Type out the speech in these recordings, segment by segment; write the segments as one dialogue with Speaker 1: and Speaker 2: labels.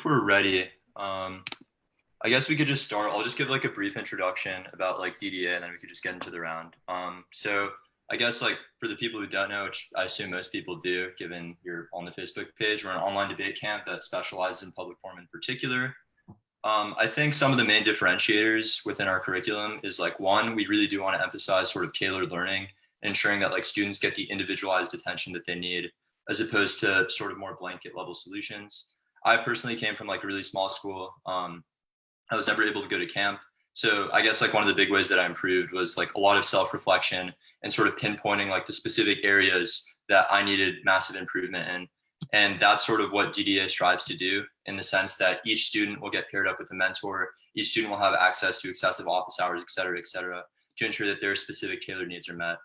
Speaker 1: if we're ready, I guess we could just start. I'll just give like a brief introduction about like DDA and then we could just get into the round. So I guess like for the people who don't know, which I assume most people do, given you're on the Facebook page, we're an online debate camp that specializes in public forum in particular. I think some of the main differentiators within our curriculum is like one, we really do want to emphasize sort of tailored learning, ensuring that like students get the individualized attention that they need, as opposed to sort of more blanket level solutions. I personally came from like a really small school. I was never able to go to camp. So I guess like one of the big ways that I improved was like a lot of self-reflection and sort of pinpointing like the specific areas that I needed massive improvement in. And that's sort of what DDA strives to do, in the sense that each student will get paired up with a mentor. Each student will have access to excessive office hours, et cetera, to ensure that their specific tailored needs are met.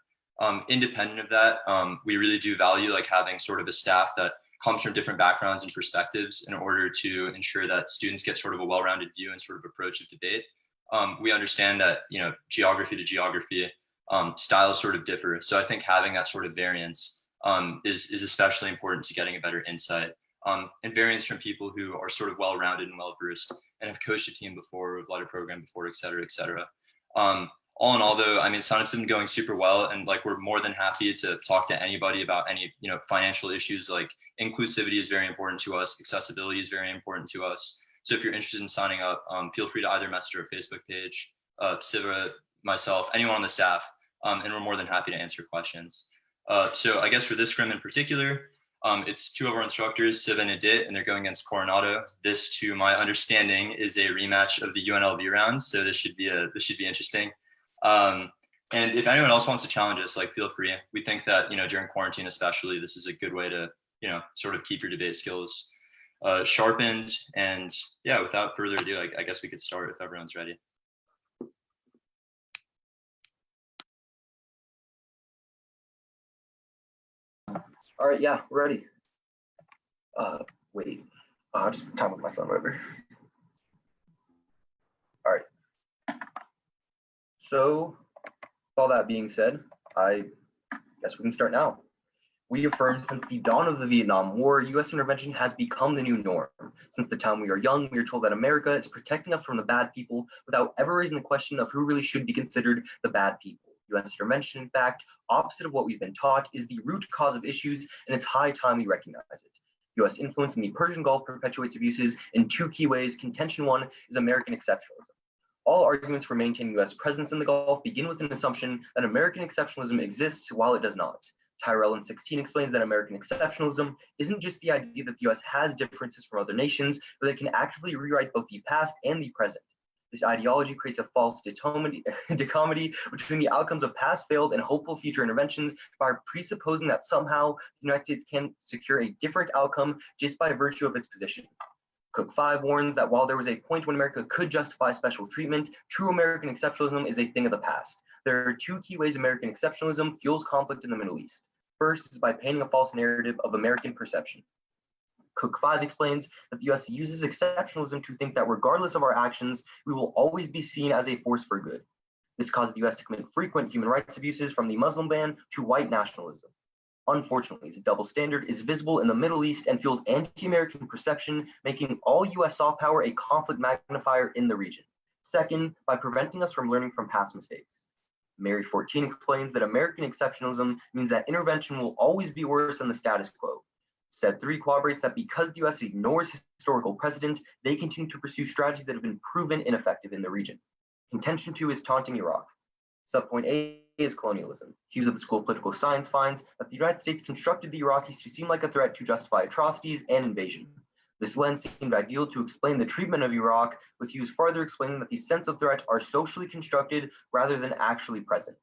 Speaker 1: Independent of that, we really do value like having sort of a staff that comes from different backgrounds and perspectives in order to ensure that students get sort of a well-rounded view and sort of approach of debate. We understand that, you know, geography to geography, styles sort of differ. So I think having that sort of variance is especially important to getting a better insight, and variance from people who are sort of well-rounded and well-versed and have coached a team before, have led a program before, et cetera, et cetera. All in all, though, I mean, signups have been going super well, and like we're more than happy to talk to anybody about any, you know, financial issues. Like inclusivity is very important to us, accessibility is very important to us. So if you're interested in signing up, feel free to either message our Facebook page, Siva, myself, anyone on the staff, and we're more than happy to answer questions. So I guess for this scrim in particular, it's two of our instructors, Siva and Adit, and they're going against Coronado. This, to my understanding, is a rematch of the UNLV round, so this should be interesting. And if anyone else wants to challenge us, like feel free. We think that, you know, during quarantine especially, this is a good way to, you know, sort of keep your debate skills sharpened. And yeah, without further ado, I guess we could start if everyone's ready.
Speaker 2: All right, yeah, we're ready. Wait, I'll just time with my phone, whatever. All right. So, with all that being said, I guess we can start now. We affirm since the dawn of the Vietnam War, U.S. intervention has become the new norm. Since the time we are young, we are told that America is protecting us from the bad people without ever raising the question of who really should be considered the bad people. U.S. intervention, in fact, opposite of what we've been taught, is the root cause of issues, and it's high time we recognize it. U.S. influence in the Persian Gulf perpetuates abuses in two key ways. Contention one is American exceptionalism. All arguments for maintaining U.S. presence in the Gulf begin with an assumption that American exceptionalism exists while it does not. Tyrell in 16 explains that American exceptionalism isn't just the idea that the U.S. has differences from other nations, but it can actively rewrite both the past and the present. This ideology creates a false dichotomy between the outcomes of past failed and hopeful future interventions by presupposing that somehow the United States can secure a different outcome just by virtue of its position. Cook 5 warns that while there was a point when America could justify special treatment, true American exceptionalism is a thing of the past. There are two key ways American exceptionalism fuels conflict in the Middle East. First is by painting a false narrative of American perception. Cook 5 explains that the US uses exceptionalism to think that regardless of our actions, we will always be seen as a force for good. This caused the US to commit frequent human rights abuses, from the Muslim ban to white nationalism. Unfortunately, this double standard is visible in the Middle East and fuels anti-American perception, making all US soft power a conflict magnifier in the region. Second, by preventing us from learning from past mistakes. Mary 14 explains that American exceptionalism means that intervention will always be worse than the status quo. Set 3 corroborates that because the US ignores historical precedent, they continue to pursue strategies that have been proven ineffective in the region. Contention 2 is taunting Iraq. Subpoint A is colonialism. Hughes of the School of Political Science finds that the United States constructed the Iraqis to seem like a threat to justify atrocities and invasion. This lens seemed ideal to explain the treatment of Iraq, with Hughes further explaining that the sense of threat are socially constructed rather than actually present.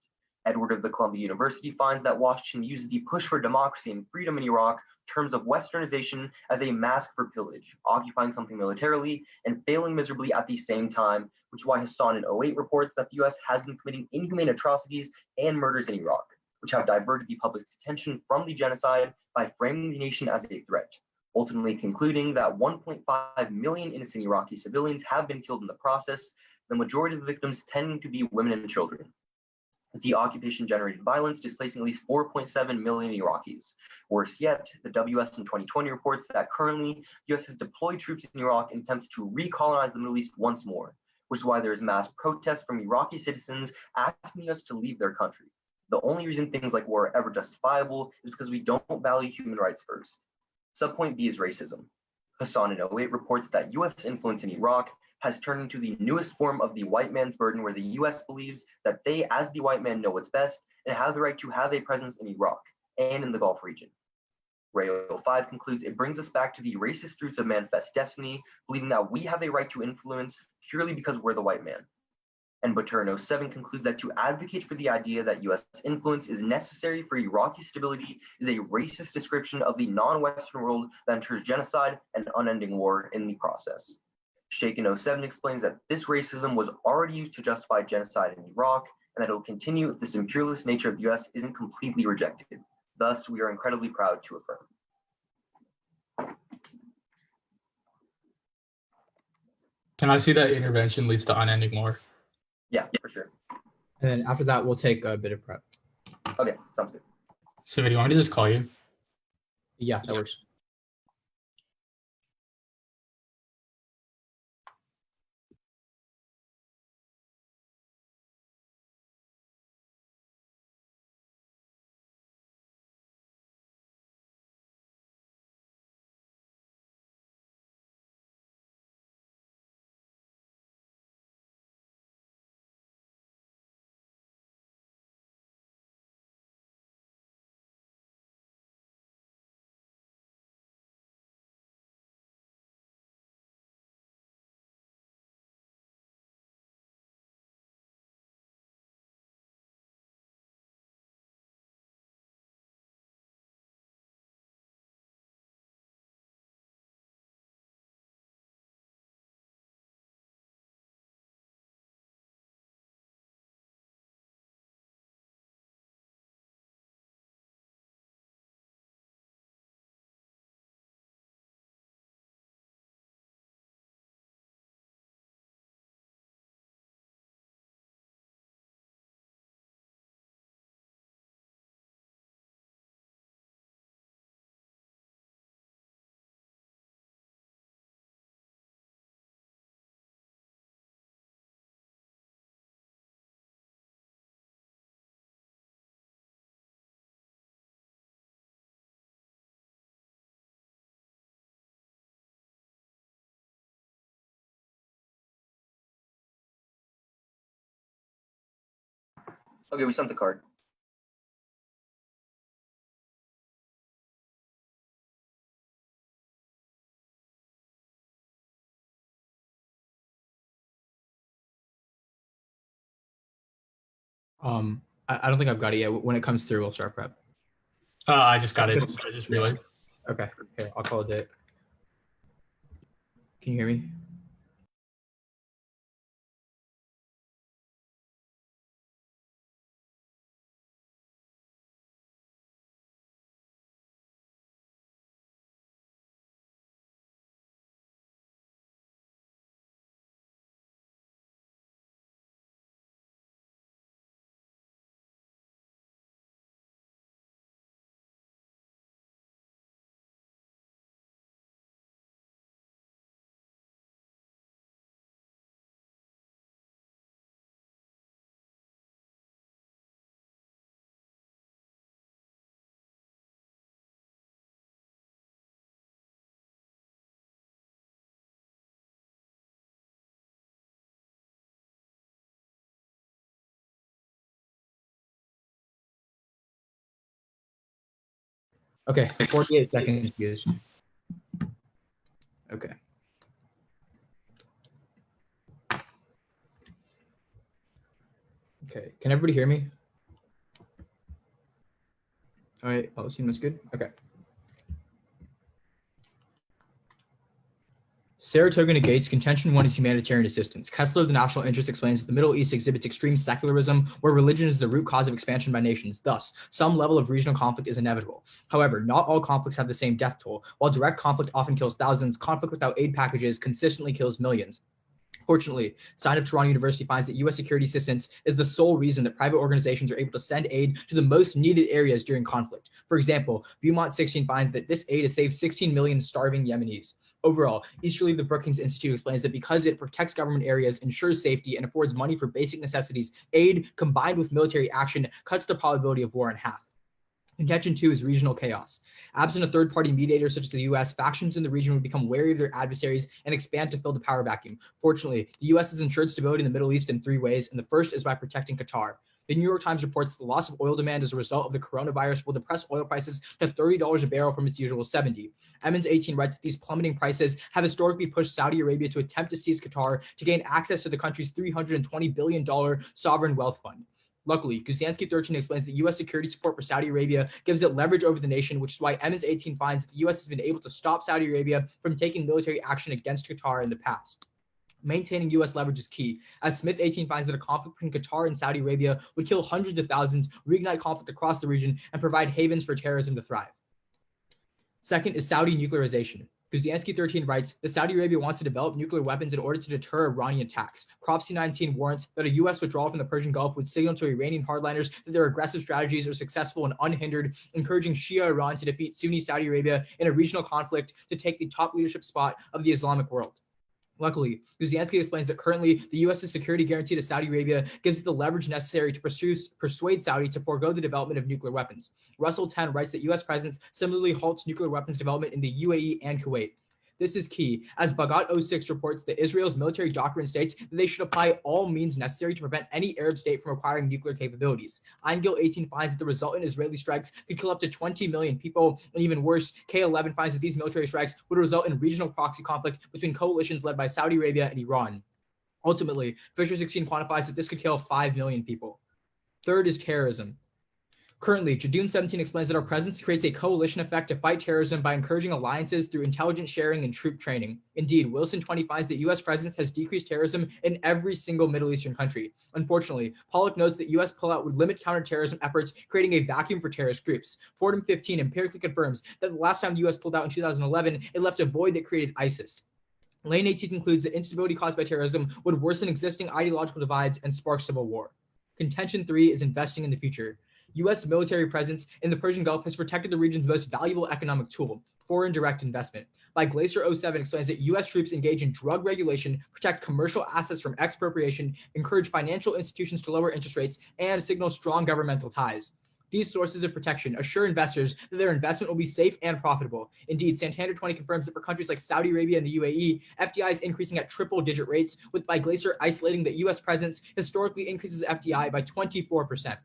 Speaker 2: Edward of the Columbia University finds that Washington uses the push for democracy and freedom in Iraq terms of westernization as a mask for pillage, occupying something militarily and failing miserably at the same time, which is why Hassan in 08 reports that the US has been committing inhumane atrocities and murders in Iraq, which have diverted the public's attention from the genocide by framing the nation as a threat, ultimately concluding that 1.5 million innocent Iraqi civilians have been killed in the process, the majority of the victims tending to be women and children. The occupation generated violence, displacing at least 4.7 million Iraqis. Worse yet, the WS in 2020 reports that currently the US has deployed troops in Iraq in attempts to recolonize the Middle East once more, which is why there is mass protest from Iraqi citizens asking the US to leave their country. The only reason things like war are ever justifiable is because we don't value human rights first. Subpoint B is racism. Hassan in '08 reports that US influence in Iraq has turned into the newest form of the white man's burden, where the US believes that they, as the white man, know what's best and have the right to have a presence in Iraq and in the Gulf region. Ray 05 concludes, it brings us back to the racist roots of manifest destiny, believing that we have a right to influence purely because we're the white man. And Butcher 07 concludes that to advocate for the idea that US influence is necessary for Iraqi stability is a racist description of the non-Western world that ensures genocide and unending war in the process. Sheikh in '07 explains that this racism was already used to justify genocide in Iraq, and that it will continue if this imperialist nature of the US isn't completely rejected. Thus, we are incredibly proud to affirm.
Speaker 3: Can I see that intervention leads to unending war?
Speaker 2: Yeah, for sure.
Speaker 4: And then after that, we'll take a bit of prep.
Speaker 2: Okay, sounds good.
Speaker 3: So, do you want me to just call you?
Speaker 4: Yeah, that works.
Speaker 2: Okay, we sent the card.
Speaker 4: I don't think I've got it yet. When it comes through, we'll start prep.
Speaker 3: I just got it. I just realized.
Speaker 4: Okay, here, I'll call it a day. Can you hear me? Okay, 48 seconds used. Okay. Okay, can everybody hear me? All right, all seems good. Okay. Saratoga negates contention one is humanitarian assistance. Kessler, the national interest, explains that the Middle East exhibits extreme secularism, where religion is the root cause of expansion by nations. Thus, some level of regional conflict is inevitable. However, not all conflicts have the same death toll. While direct conflict often kills thousands, conflict without aid packages consistently kills millions. Fortunately, Side of Toronto University finds that U.S. security assistance is the sole reason that private organizations are able to send aid to the most needed areas during conflict. For example, Beaumont 16 finds that this aid has saved 16 million starving Yemenis. Overall, Easterly of the Brookings Institute explains that because it protects government areas, ensures safety, and affords money for basic necessities, aid combined with military action cuts the probability of war in half. Contention 2 is regional chaos. Absent a third-party mediator such as the U.S., factions in the region would become wary of their adversaries and expand to fill the power vacuum. Fortunately, the U.S. has ensured stability in the Middle East in 3 ways, and the first is by protecting Qatar. The New York Times reports that the loss of oil demand as a result of the coronavirus will depress oil prices to $30 a barrel from its usual $70. Emmons 18 writes that these plummeting prices have historically pushed Saudi Arabia to attempt to seize Qatar to gain access to the country's $320 billion sovereign wealth fund. Luckily, Kuziansky 13 explains that U.S. security support for Saudi Arabia gives it leverage over the nation, which is why Emmons 18 finds that the U.S. has been able to stop Saudi Arabia from taking military action against Qatar in the past. Maintaining U.S. leverage is key, as Smith 18 finds that a conflict between Qatar and Saudi Arabia would kill hundreds of thousands, reignite conflict across the region, and provide havens for terrorism to thrive. Second is Saudi nuclearization. Kuziansky 13 writes that Saudi Arabia wants to develop nuclear weapons in order to deter Iranian attacks. Prop C-19 warrants that a U.S. withdrawal from the Persian Gulf would signal to Iranian hardliners that their aggressive strategies are successful and unhindered, encouraging Shia Iran to defeat Sunni Saudi Arabia in a regional conflict to take the top leadership spot of the Islamic world. Luckily, Kuziansky explains that currently the U.S.'s security guarantee to Saudi Arabia gives it the leverage necessary to persuade Saudi to forego the development of nuclear weapons. Russell 10 writes that U.S. presence similarly halts nuclear weapons development in the UAE and Kuwait. This is key, as Bagat 06 reports that Israel's military doctrine states that they should apply all means necessary to prevent any Arab state from acquiring nuclear capabilities. Eingil 18 finds that the resultant Israeli strikes could kill up to 20 million people, and even worse, K11 finds that these military strikes would result in regional proxy conflict between coalitions led by Saudi Arabia and Iran. Ultimately, Fisher 16 quantifies that this could kill 5 million people. Third is terrorism. Currently, Jadoon 17 explains that our presence creates a coalition effect to fight terrorism by encouraging alliances through intelligence sharing and troop training. Indeed, Wilson 20 finds that U.S. presence has decreased terrorism in every single Middle Eastern country. Unfortunately, Pollock notes that U.S. pullout would limit counterterrorism efforts, creating a vacuum for terrorist groups. Fordham 15 empirically confirms that the last time the U.S. pulled out in 2011, it left a void that created ISIS. Lane 18 concludes that instability caused by terrorism would worsen existing ideological divides and spark civil war. Contention 3 is investing in the future. U.S. military presence in the Persian Gulf has protected the region's most valuable economic tool, foreign direct investment. Like Glacier 07 explains that U.S. troops engage in drug regulation, protect commercial assets from expropriation, encourage financial institutions to lower interest rates, and signal strong governmental ties. These sources of protection assure investors that their investment will be safe and profitable. Indeed, Santander 20 confirms that for countries like Saudi Arabia and the UAE, FDI is increasing at triple-digit rates, with by Glacier isolating that U.S. presence historically increases FDI by 24%.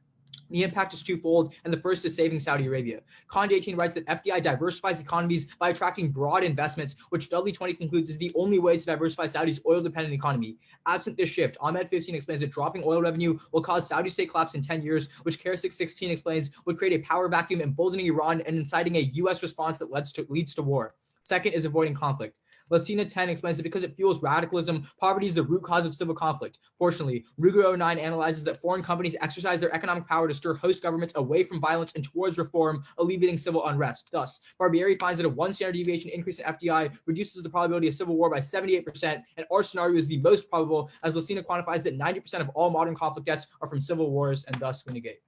Speaker 4: The impact is twofold, and the first is saving Saudi Arabia. Conde 18 writes that FDI diversifies economies by attracting broad investments, which Dudley 20 concludes is the only way to diversify Saudi's oil-dependent economy. Absent this shift, Ahmed 15 explains that dropping oil revenue will cause Saudi state collapse in 10 years, which Karasik 16 explains would create a power vacuum, emboldening Iran and inciting a U.S. response that leads to war. Second is avoiding conflict. Lacina 10 explains that because it fuels radicalism, poverty is the root cause of civil conflict. Fortunately, Ruger 09 analyzes that foreign companies exercise their economic power to stir host governments away from violence and towards reform, alleviating civil unrest. Thus, Barbieri finds that a 1 standard deviation increase in FDI reduces the probability of civil war by 78%, and our scenario is the most probable, as Lacina quantifies that 90% of all modern conflict deaths are from civil wars, and thus we negate.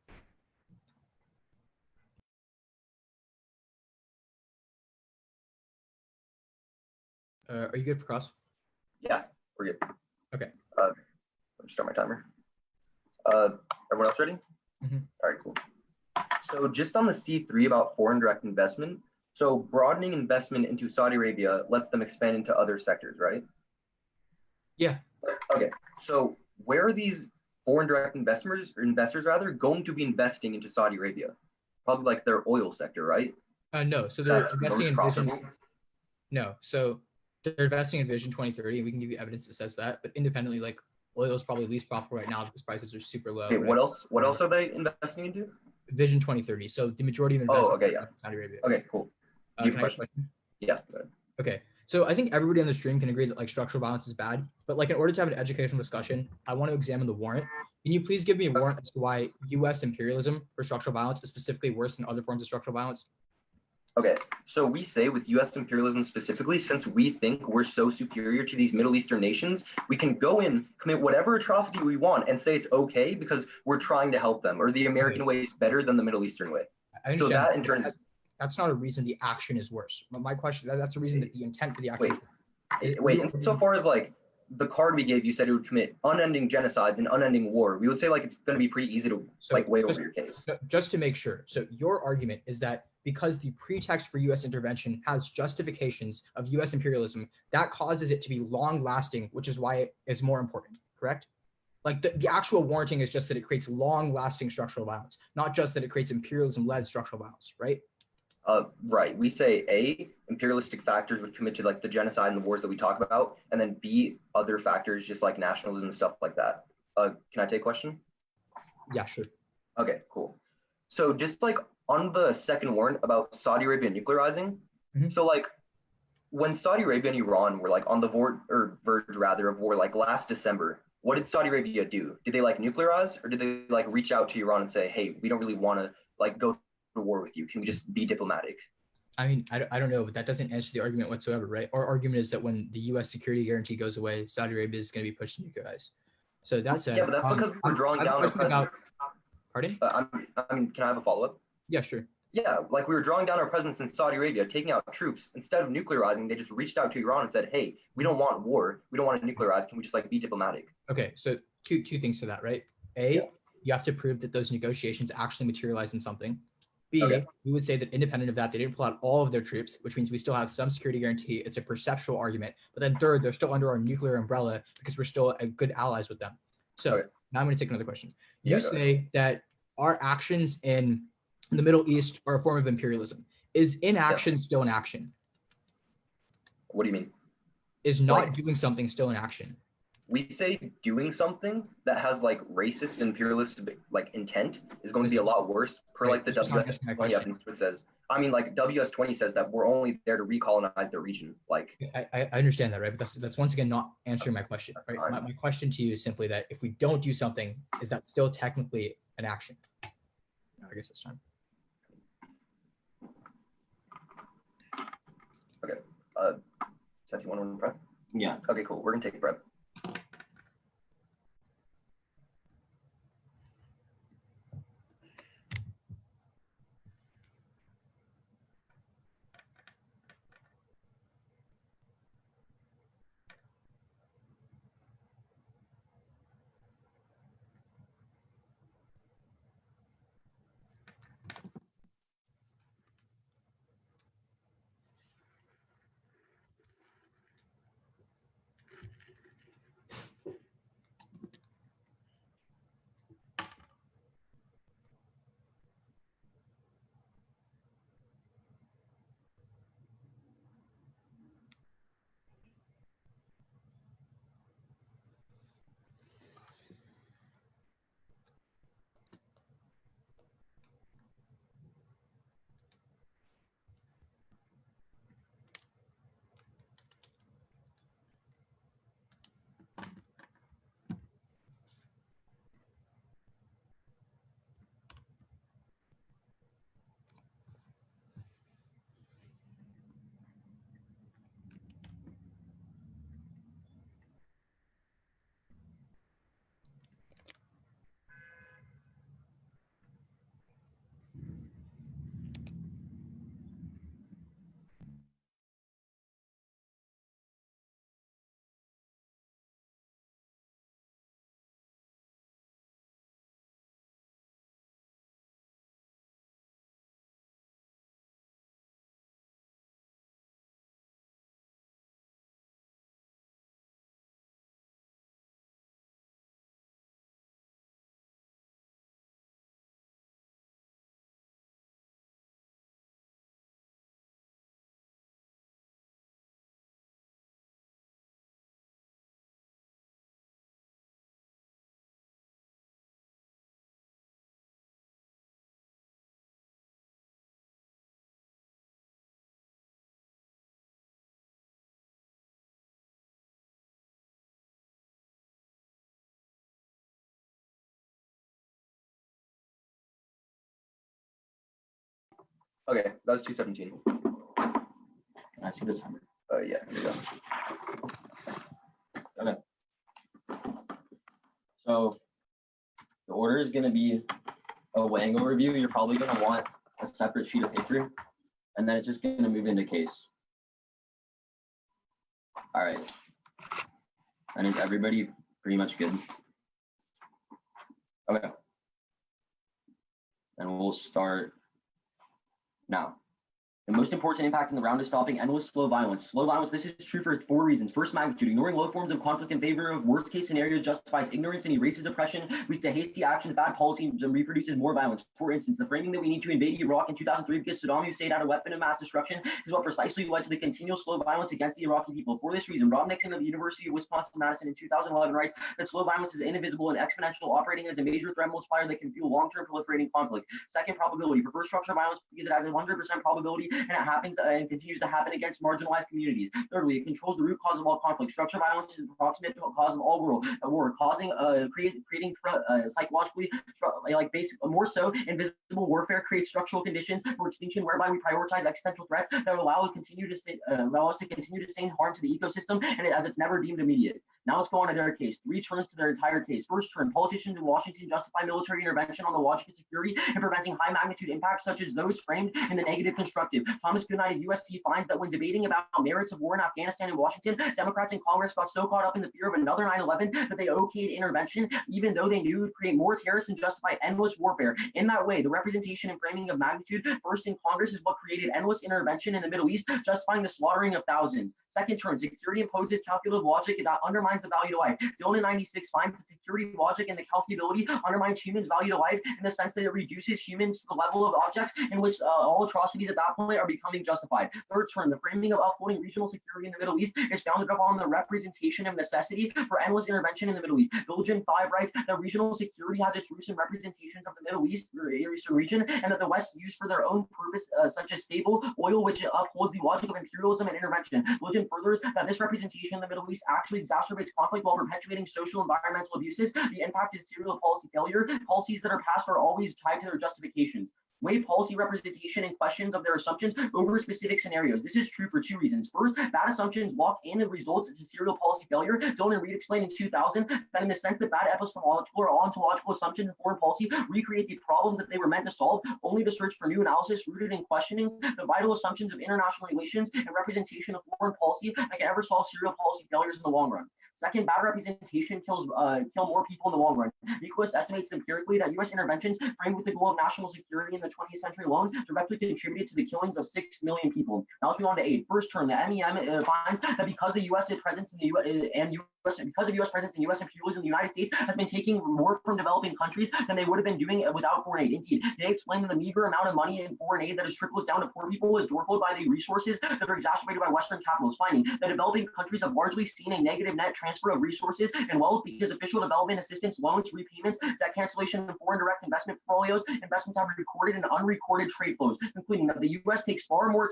Speaker 4: Are you good for cross?
Speaker 2: Yeah, we're good.
Speaker 4: Okay.
Speaker 2: Let me start my timer. Everyone else ready?
Speaker 4: Mm-hmm.
Speaker 2: All right, cool. So just on the C3 about foreign direct investment, so broadening investment into Saudi Arabia lets them expand into other sectors, right?
Speaker 4: Yeah.
Speaker 2: Okay, so where are these foreign direct investors going to be investing into Saudi Arabia? Probably like their oil sector, right?
Speaker 4: No, so they're
Speaker 2: That's
Speaker 4: investing in
Speaker 2: profitable.
Speaker 4: Vision. No, so they're investing in Vision 2030, and we can give you evidence that says that. But independently, like oil is probably least profitable right now because prices are super low.
Speaker 2: Okay,
Speaker 4: right?
Speaker 2: what else? What else are they investing into?
Speaker 4: Vision 2030. So the majority of investment
Speaker 2: okay, yeah.
Speaker 4: in Saudi Arabia.
Speaker 2: Okay, cool.
Speaker 4: Can I ask a question?
Speaker 2: Yeah. Go ahead.
Speaker 4: Okay, so I think everybody on the stream can agree that like structural violence is bad, but like in order to have an educational discussion, I want to examine the warrant. Can you please give me a warrant as to why U.S. imperialism for structural violence is specifically worse than other forms of structural violence?
Speaker 2: Okay, so we say with US imperialism specifically, since we think we're so superior to these Middle Eastern nations, we can go in, commit whatever atrocity we want, and say it's okay because we're trying to help them, or the American way is better than the Middle Eastern way.
Speaker 4: I
Speaker 2: So
Speaker 4: understand.
Speaker 2: that in turn,
Speaker 4: That's not a reason the action is worse. But my question, that's a reason that the intent for the action is worse.
Speaker 2: wait, insofar as like the card we gave, you said it would commit unending genocides and unending war. We would say like it's going to be pretty easy to like weigh over your case.
Speaker 4: Just to make sure. So your argument is that because the pretext for U.S. intervention has justifications of U.S. imperialism, that causes it to be long lasting, which is why it is more important, correct? Like the actual warranting is just that it creates long lasting structural violence, not just that it creates imperialism led structural violence, right?
Speaker 2: Right. We say A, imperialistic factors would commit to like the genocide and the wars that we talk about, and then B, other factors just like nationalism and stuff like that. Can I take a question?
Speaker 4: Yeah, sure.
Speaker 2: Okay, cool. So just like on the second warrant about Saudi Arabia nuclearizing, so like when Saudi Arabia and Iran were like on the verge rather of war like last December, what did Saudi Arabia do? Did they like nuclearize, or did they like reach out to Iran and say, hey, we don't really want to like go to war with you? Can we just be diplomatic?
Speaker 4: I mean, I don't know, but that doesn't answer the argument whatsoever, right? Our argument is that when the U.S. security guarantee goes away, Saudi Arabia is going to be pushed to nuclearize. So that said,
Speaker 2: yeah, but that's because we're drawing down our presence.
Speaker 4: Pardon?
Speaker 2: I mean, can I have a follow-up?
Speaker 4: Yeah, sure.
Speaker 2: Yeah, like we were drawing down our presence in Saudi Arabia, taking out troops. Instead of nuclearizing, they just reached out to Iran and said, hey, we don't want war. We don't want to nuclearize. Can we just like be diplomatic?
Speaker 4: Okay, so two things to that, right? A, you have to prove that those negotiations actually materialize in something. B, we would say that independent of that, they didn't pull out all of their troops, which means we still have some security guarantee. It's a perceptual argument. But then third, they're still under our nuclear umbrella because we're still good allies with them. So now I'm going to take another question. You say that our actions in the Middle East are a form of imperialism. Is inaction still an action?
Speaker 2: What do you mean?
Speaker 4: Is not doing something still an action?
Speaker 2: We say doing something that has like racist imperialist like intent is going to be a lot worse per like the WS20 evidence, which says, I mean, like WS20 says that we're only there to recolonize the region. Like
Speaker 4: I understand that, right? But that's once again not answering my question. Right? My question to you is simply that if we don't do something, is that still technically an action? I guess it's time.
Speaker 2: Okay. Seth, you want to prep?
Speaker 5: Yeah.
Speaker 2: Okay, cool. We're gonna take a prep. Okay, that was 217.
Speaker 5: Can I see the timer?
Speaker 2: Yeah, here we go.
Speaker 5: Okay. So the order is going to be a weighing overview. You're probably going to want a separate sheet of paper, and then it's just going to move into case. All right. And is everybody pretty much good? Okay. And we'll start now. The most important impact in the round is stopping endless slow violence. Slow violence, this is true for 4 reasons. First, magnitude. Ignoring low forms of conflict in favor of worst case scenarios justifies ignorance and erases oppression, leads to hasty actions, bad policies, and reproduces more violence. For instance, the framing that we need to invade Iraq in 2003 because Saddam Hussein had a weapon of mass destruction is what precisely led to the continual slow violence against the Iraqi people. For this reason, Rob Nixon of the University of Wisconsin-Madison in 2011 writes that slow violence is indivisible and exponential, operating as a major threat multiplier that can fuel long-term proliferating conflict. Second, probability. Prefer structural violence because it has a 100% probability and it happens and continues to happen against marginalized communities. Thirdly, it controls the root cause of all conflict. Structural violence is the proximate cause of all war, causing creating psychologically more so invisible warfare creates structural conditions for extinction, whereby we prioritize existential threats that allow us to continue to sustain harm to the ecosystem, and as it's never deemed immediate. Now let's go on to their case. 3 turns to their entire case. First turn, politicians in Washington justify military intervention on the logic of security and preventing high magnitude impacts such as those framed in the negative constructive. Thomas Goodnight of USC finds that when debating about merits of war in Afghanistan and Washington, Democrats in Congress got so caught up in the fear of another 9/11 that they okayed intervention, even though they knew it would create more terrorists and justify endless warfare. In that way, the representation and framing of magnitude first in Congress is what created endless intervention in the Middle East, justifying the slaughtering of thousands. Second turn, security imposes calculative logic that undermines the value to life. Dillon in 96 finds that security logic and the calculability undermines humans' value to life in the sense that it reduces humans to the level of objects in which all atrocities at that point are becoming justified. Third turn, the framing of upholding regional security in the Middle East is founded upon the representation of necessity for endless intervention in the Middle East. Diligent 5 writes that regional security has its roots in representations of the Middle East region, and that the West used for their own purpose, such as stable oil, which upholds the logic of imperialism and intervention. Diligent furthers that this representation in the Middle East actually exacerbates conflict while perpetuating social and environmental abuses. The impact is serial policy failure. Policies that are passed are always tied to their justifications. Weigh policy representation and questions of their assumptions over specific scenarios. This is true for 2 reasons. First, bad assumptions lock in and results into serial policy failure. Dillon and Reed explained in 2000 that in the sense that bad epistemological or ontological assumptions in foreign policy recreate the problems that they were meant to solve, only to search for new analysis rooted in questioning the vital assumptions of international relations and representation of foreign policy that can ever solve serial policy failures in the long run. Second, bad representation kill more people in the long run. Equalist estimates empirically that U.S. interventions framed with the goal of national security in the 20th century alone directly contributed to the killings of 6 million people. Now let's move on to 8. First term, the MEM finds that because the U.S. presence in the because of U.S. presence in U.S. imperialism, the United States has been taking more from developing countries than they would have been doing without foreign aid. Indeed, they explain that the meager amount of money in foreign aid that is trickles down to poor people is dwarfed by the resources that are exacerbated by Western capitals, finding that developing countries have largely seen a negative net transfer of resources and wealth because official development assistance, loans, repayments, debt cancellation, and foreign direct investment portfolios, investments have recorded and unrecorded trade flows, concluding that the U.S. takes far more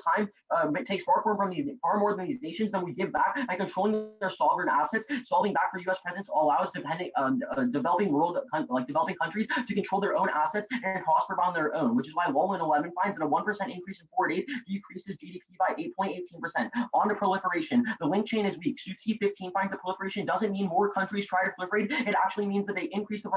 Speaker 5: than these nations than we give back by controlling their sovereign assets. Solving back for U.S. presence allows developing countries to control their own assets and prosper on their own, which is why Wolin 11 finds that a 1% increase in foreign aid decreases GDP by 8.18%. On to proliferation, the link chain is weak. Sutsy 15 finds that proliferation doesn't mean more countries try to proliferate. It actually means that they increase the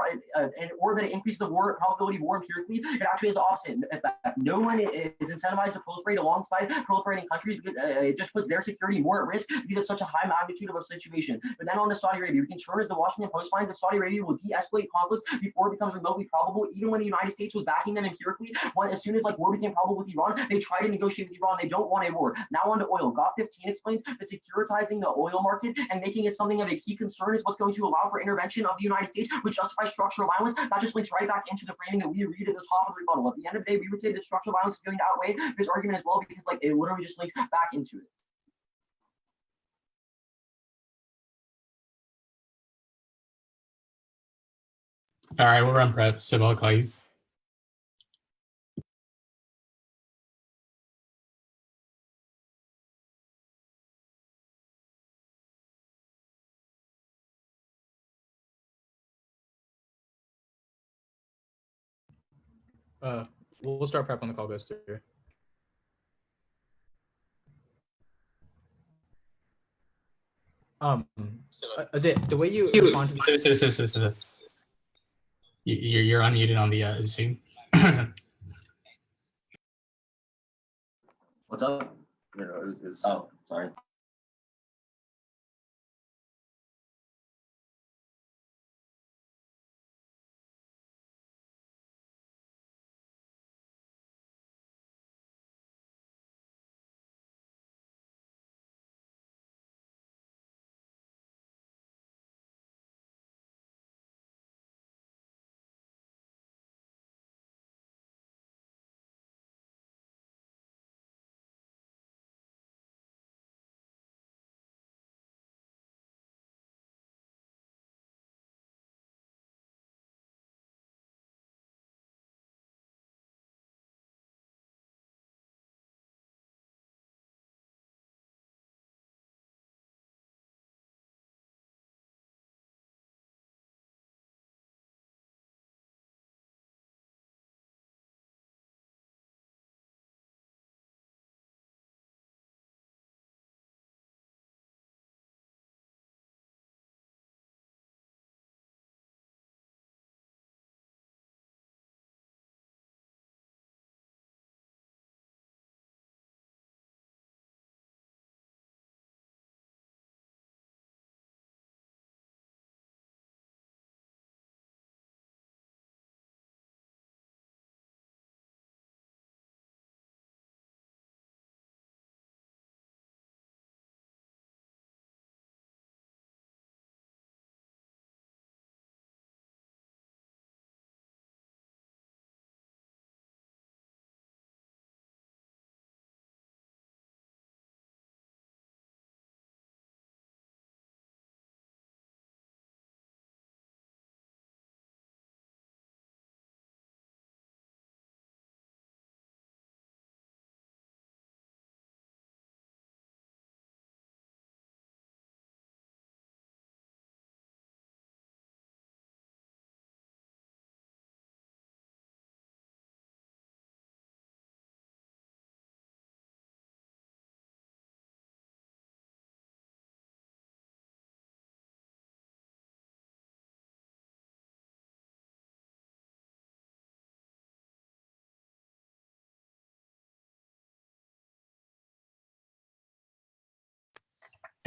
Speaker 5: war probability of war empirically. It actually has the opposite effect. No one is incentivized to proliferate alongside proliferating countries because it just puts their security more at risk because it's such a high magnitude of a situation. But then on to Saudi Arabia, we can turn as the Washington Post finds that Saudi Arabia will de-escalate conflicts before it becomes remotely probable, even when the United States was backing them empirically. As soon as war became probable with Iran, they tried to negotiate with Iran. They don't want a war. Now on to oil. GOP 15 explains that securitizing the oil market and making it something of a key concern is what's going to allow for intervention of the United States, which justifies structural violence. That just links right back into the framing that we read at the top of the rebuttal. At the end of the day, we would say that structural violence is going to outweigh this argument as well because it literally just links back into it.
Speaker 3: All right, we'll run prep. So I'll call you.
Speaker 4: We'll start prep when the call goes through. The way you respond to
Speaker 3: You're unmuted on the Zoom.
Speaker 5: What's up?
Speaker 2: No, it was,
Speaker 5: Oh, sorry.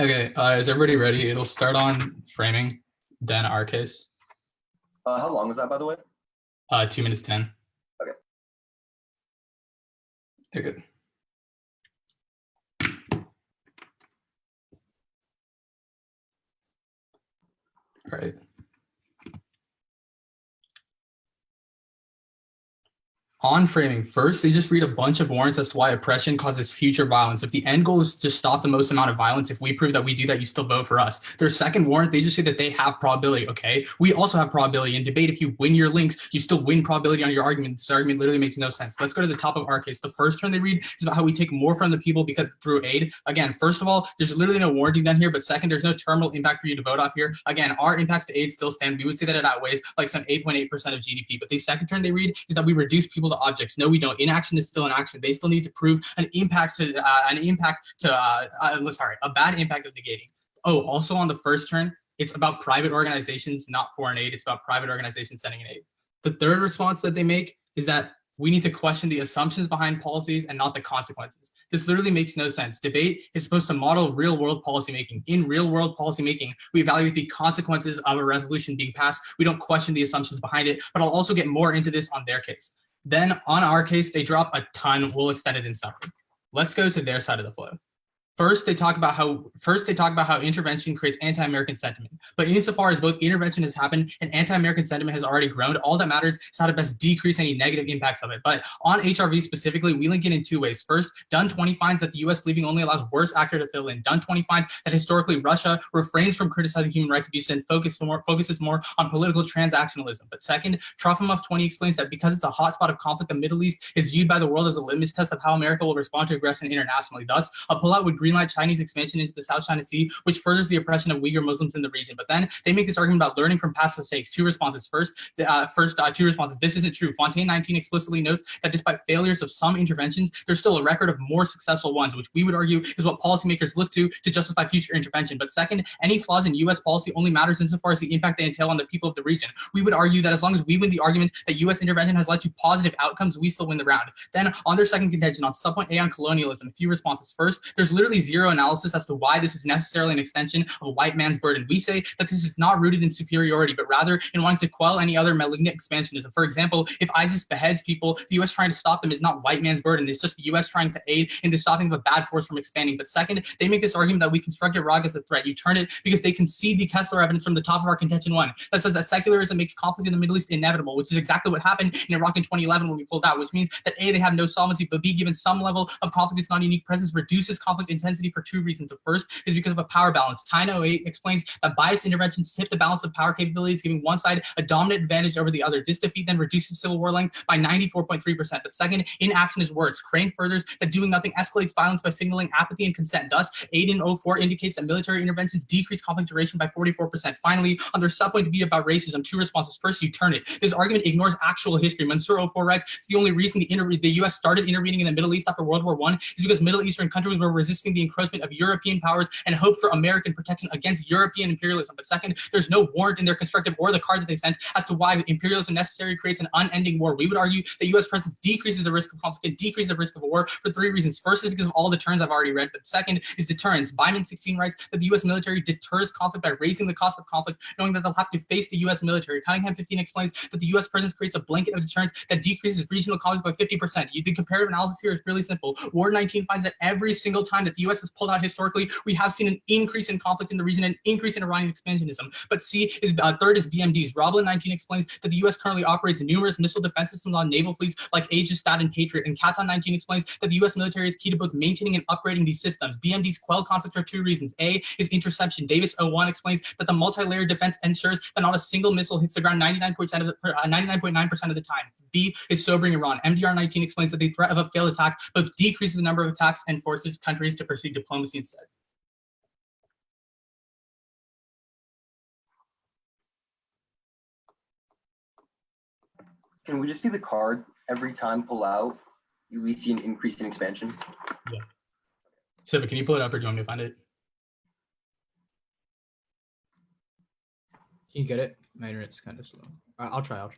Speaker 3: Okay, is everybody ready? It'll start on framing, then our case.
Speaker 2: how long was that, by the way?
Speaker 3: 2 minutes 10.
Speaker 2: Okay.
Speaker 3: Okay, good. All right. On framing, first, they just read a bunch of warrants as to why oppression causes future violence. If the end goal is to just stop the most amount of violence, if we prove that we do that, you still vote for us. Their second warrant, they just say that they have probability, okay? We also have probability. In debate, if you win your links, you still win probability on your argument. This argument literally makes no sense. Let's go to the top of our case. The first turn they read is about how we take more from the people because through aid. Again, first of all, there's literally no warranting done here, but second, there's no terminal impact for you to vote off here. Again, our impacts to aid still stand. We would say that it outweighs like some 8.8% of GDP, but the second turn they read is that we reduce people to objects. No, we don't. Inaction is still an action. They still need to prove a bad impact of negating. Oh, also on the first turn, it's about private organizations, not foreign aid. It's about private organizations sending an aid. The third response that they make is that we need to question the assumptions behind policies and not the consequences. This literally makes no sense. Debate is supposed to model real-world policymaking. In real-world policymaking, we evaluate the consequences of a resolution being passed. We don't question the assumptions behind it, but I'll also get more into this on their case. Then on our case, they drop a ton. We'll extend it in summary. Let's go to their side of the flow. First, they talk about how intervention creates anti-American sentiment. But insofar as both intervention has happened and anti-American sentiment has already grown, all that matters is how to best decrease any negative impacts of it. But on HRV specifically, we link it in two ways. First, Dunn 20 finds that the U.S. leaving only allows worse actor to fill in. Dunn 20 finds that historically Russia refrains from criticizing human rights abuses and focuses more on political transactionalism. But second, Trofimov 20 explains that because it's a hotspot of conflict, the Middle East is viewed by the world as a litmus test of how America will respond to aggression internationally. Thus, a pullout would greenlight Chinese expansion into the South China Sea, which furthers the oppression of Uyghur Muslims in the region. But But then they make this argument about learning from past mistakes. Two responses. First, two responses. This isn't true. Fontaine 19 explicitly notes that despite failures of some interventions, there's still a record of more successful ones, which we would argue is what policymakers look to justify future intervention. But second, any flaws in U.S. policy only matters insofar as the impact they entail on the people of the region. We would argue that as long as we win the argument that U.S. intervention has led to positive outcomes, we still win the round. Then on their second contention, on subpoint A on colonialism, a few responses. First, there's literally zero analysis as to why this is necessarily an extension of a white man's burden. We say that this is not rooted in superiority, but rather in wanting to quell any other malignant expansionism. For example, if ISIS beheads people, the U.S. trying to stop them is not white man's burden. It's just the U.S. trying to aid in the stopping of a bad force from expanding. But second, they make this argument that we construct Iraq as a threat. You turn it because they concede the Kessler evidence from the top of our contention one that says that secularism makes conflict in the Middle East inevitable, which is exactly what happened in Iraq in 2011 when we pulled out, which means that A, they have no solvency, but B, given some level of conflict is not a unique presence, reduces conflict intensity for two reasons. The first is because of a power balance. Tyne 08 explains that biased interventions tip the balance of power capabilities, giving one side a dominant advantage over the other. This defeat then reduces civil war length by 94.3%. But second, inaction is worse. Crane furthers that doing nothing escalates violence by signaling apathy and consent. Thus, Aiden 04 indicates that military interventions decrease conflict duration by 44%. Finally, on their subpoint B about racism, two responses. First, you turn it. This argument ignores actual history. Mansour 04 writes, the only reason the U.S. started intervening in the Middle East after World War I is because Middle Eastern countries were resisting the encroachment of European powers and hoped for American protection against European imperialism. But second, there's no warrant in their constructive or the card that they sent as to why imperialism necessarily creates an unending war. We would argue that U.S. presence decreases the risk of conflict and decreases the risk of a war for three reasons. First is because of all the terms I've already read, but second is deterrence. Byman 16 writes that the U.S. military deters conflict by raising the cost of conflict, knowing that they'll have to face the U.S. military. Cunningham 15 explains that the U.S. presence creates a blanket of deterrence that decreases regional conflict by 50%. The comparative analysis here is really simple. Ward 19 finds that every single time that the U.S. has pulled out historically, we have seen an increase in conflict in the region and an increase in Iranian expansionism. But third is BMDs. Roblin 19 explains that the U.S. currently operates numerous missile defense systems on naval fleets like Aegis, Stat, and Patriot. And Katon 19 explains that the U.S. military is key to both maintaining and upgrading these systems. BMDs quell conflict for two reasons. A is interception. Davis 01 explains that the multi-layered defense ensures that not a single missile hits the ground 99.9% of the time. B is sobering Iran. MDR 19 explains that the threat of a failed attack both decreases the number of attacks and forces countries to pursue diplomacy instead.
Speaker 2: Can we just see the card every time pull out? We see an increase in expansion.
Speaker 3: Yeah. Siva, can you pull it up or do you want me to find it?
Speaker 4: Can you get it? My internet's kind of slow. I'll try.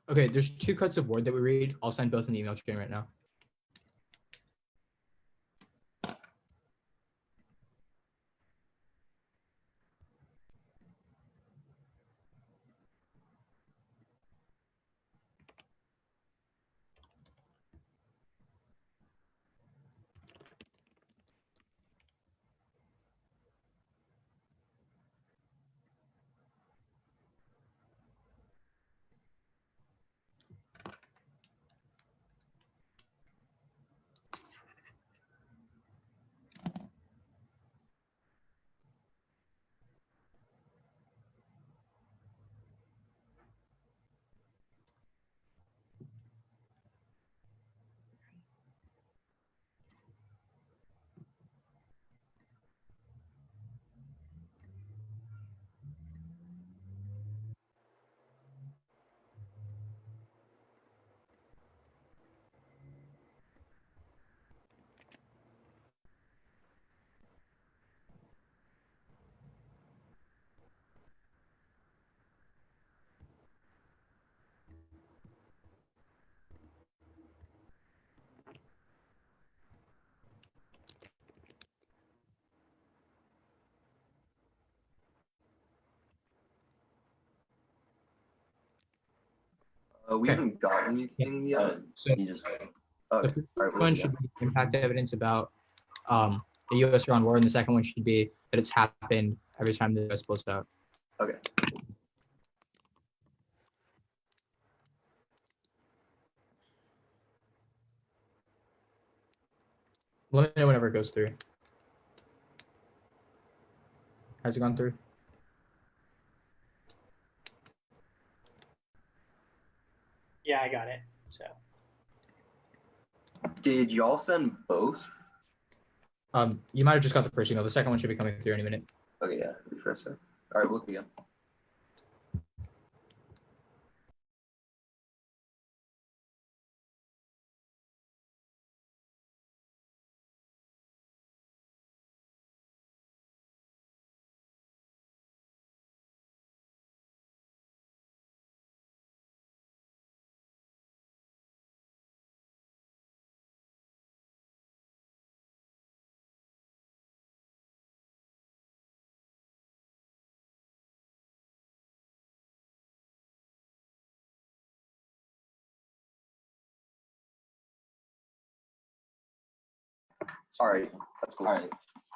Speaker 4: Okay, there's 2 cuts of Word that we read. I'll send both in the email chain right now.
Speaker 2: We
Speaker 4: Okay.
Speaker 2: haven't got anything yet.
Speaker 4: So
Speaker 5: You just
Speaker 2: Okay.
Speaker 4: the
Speaker 2: All
Speaker 4: first
Speaker 2: right,
Speaker 4: one should be impact evidence about the U.S. Iran war, and the second one should be that it's happened every time the U.S. pulls out.
Speaker 2: Okay.
Speaker 4: Let me know whenever it goes through. Has it gone through?
Speaker 6: Yeah, I got it. So
Speaker 2: Did y'all send both?
Speaker 4: You might have just got the first email. The second one should be coming through any minute.
Speaker 2: Okay, yeah. Refresh that. All right, look again. All right, that's cool.
Speaker 5: all right.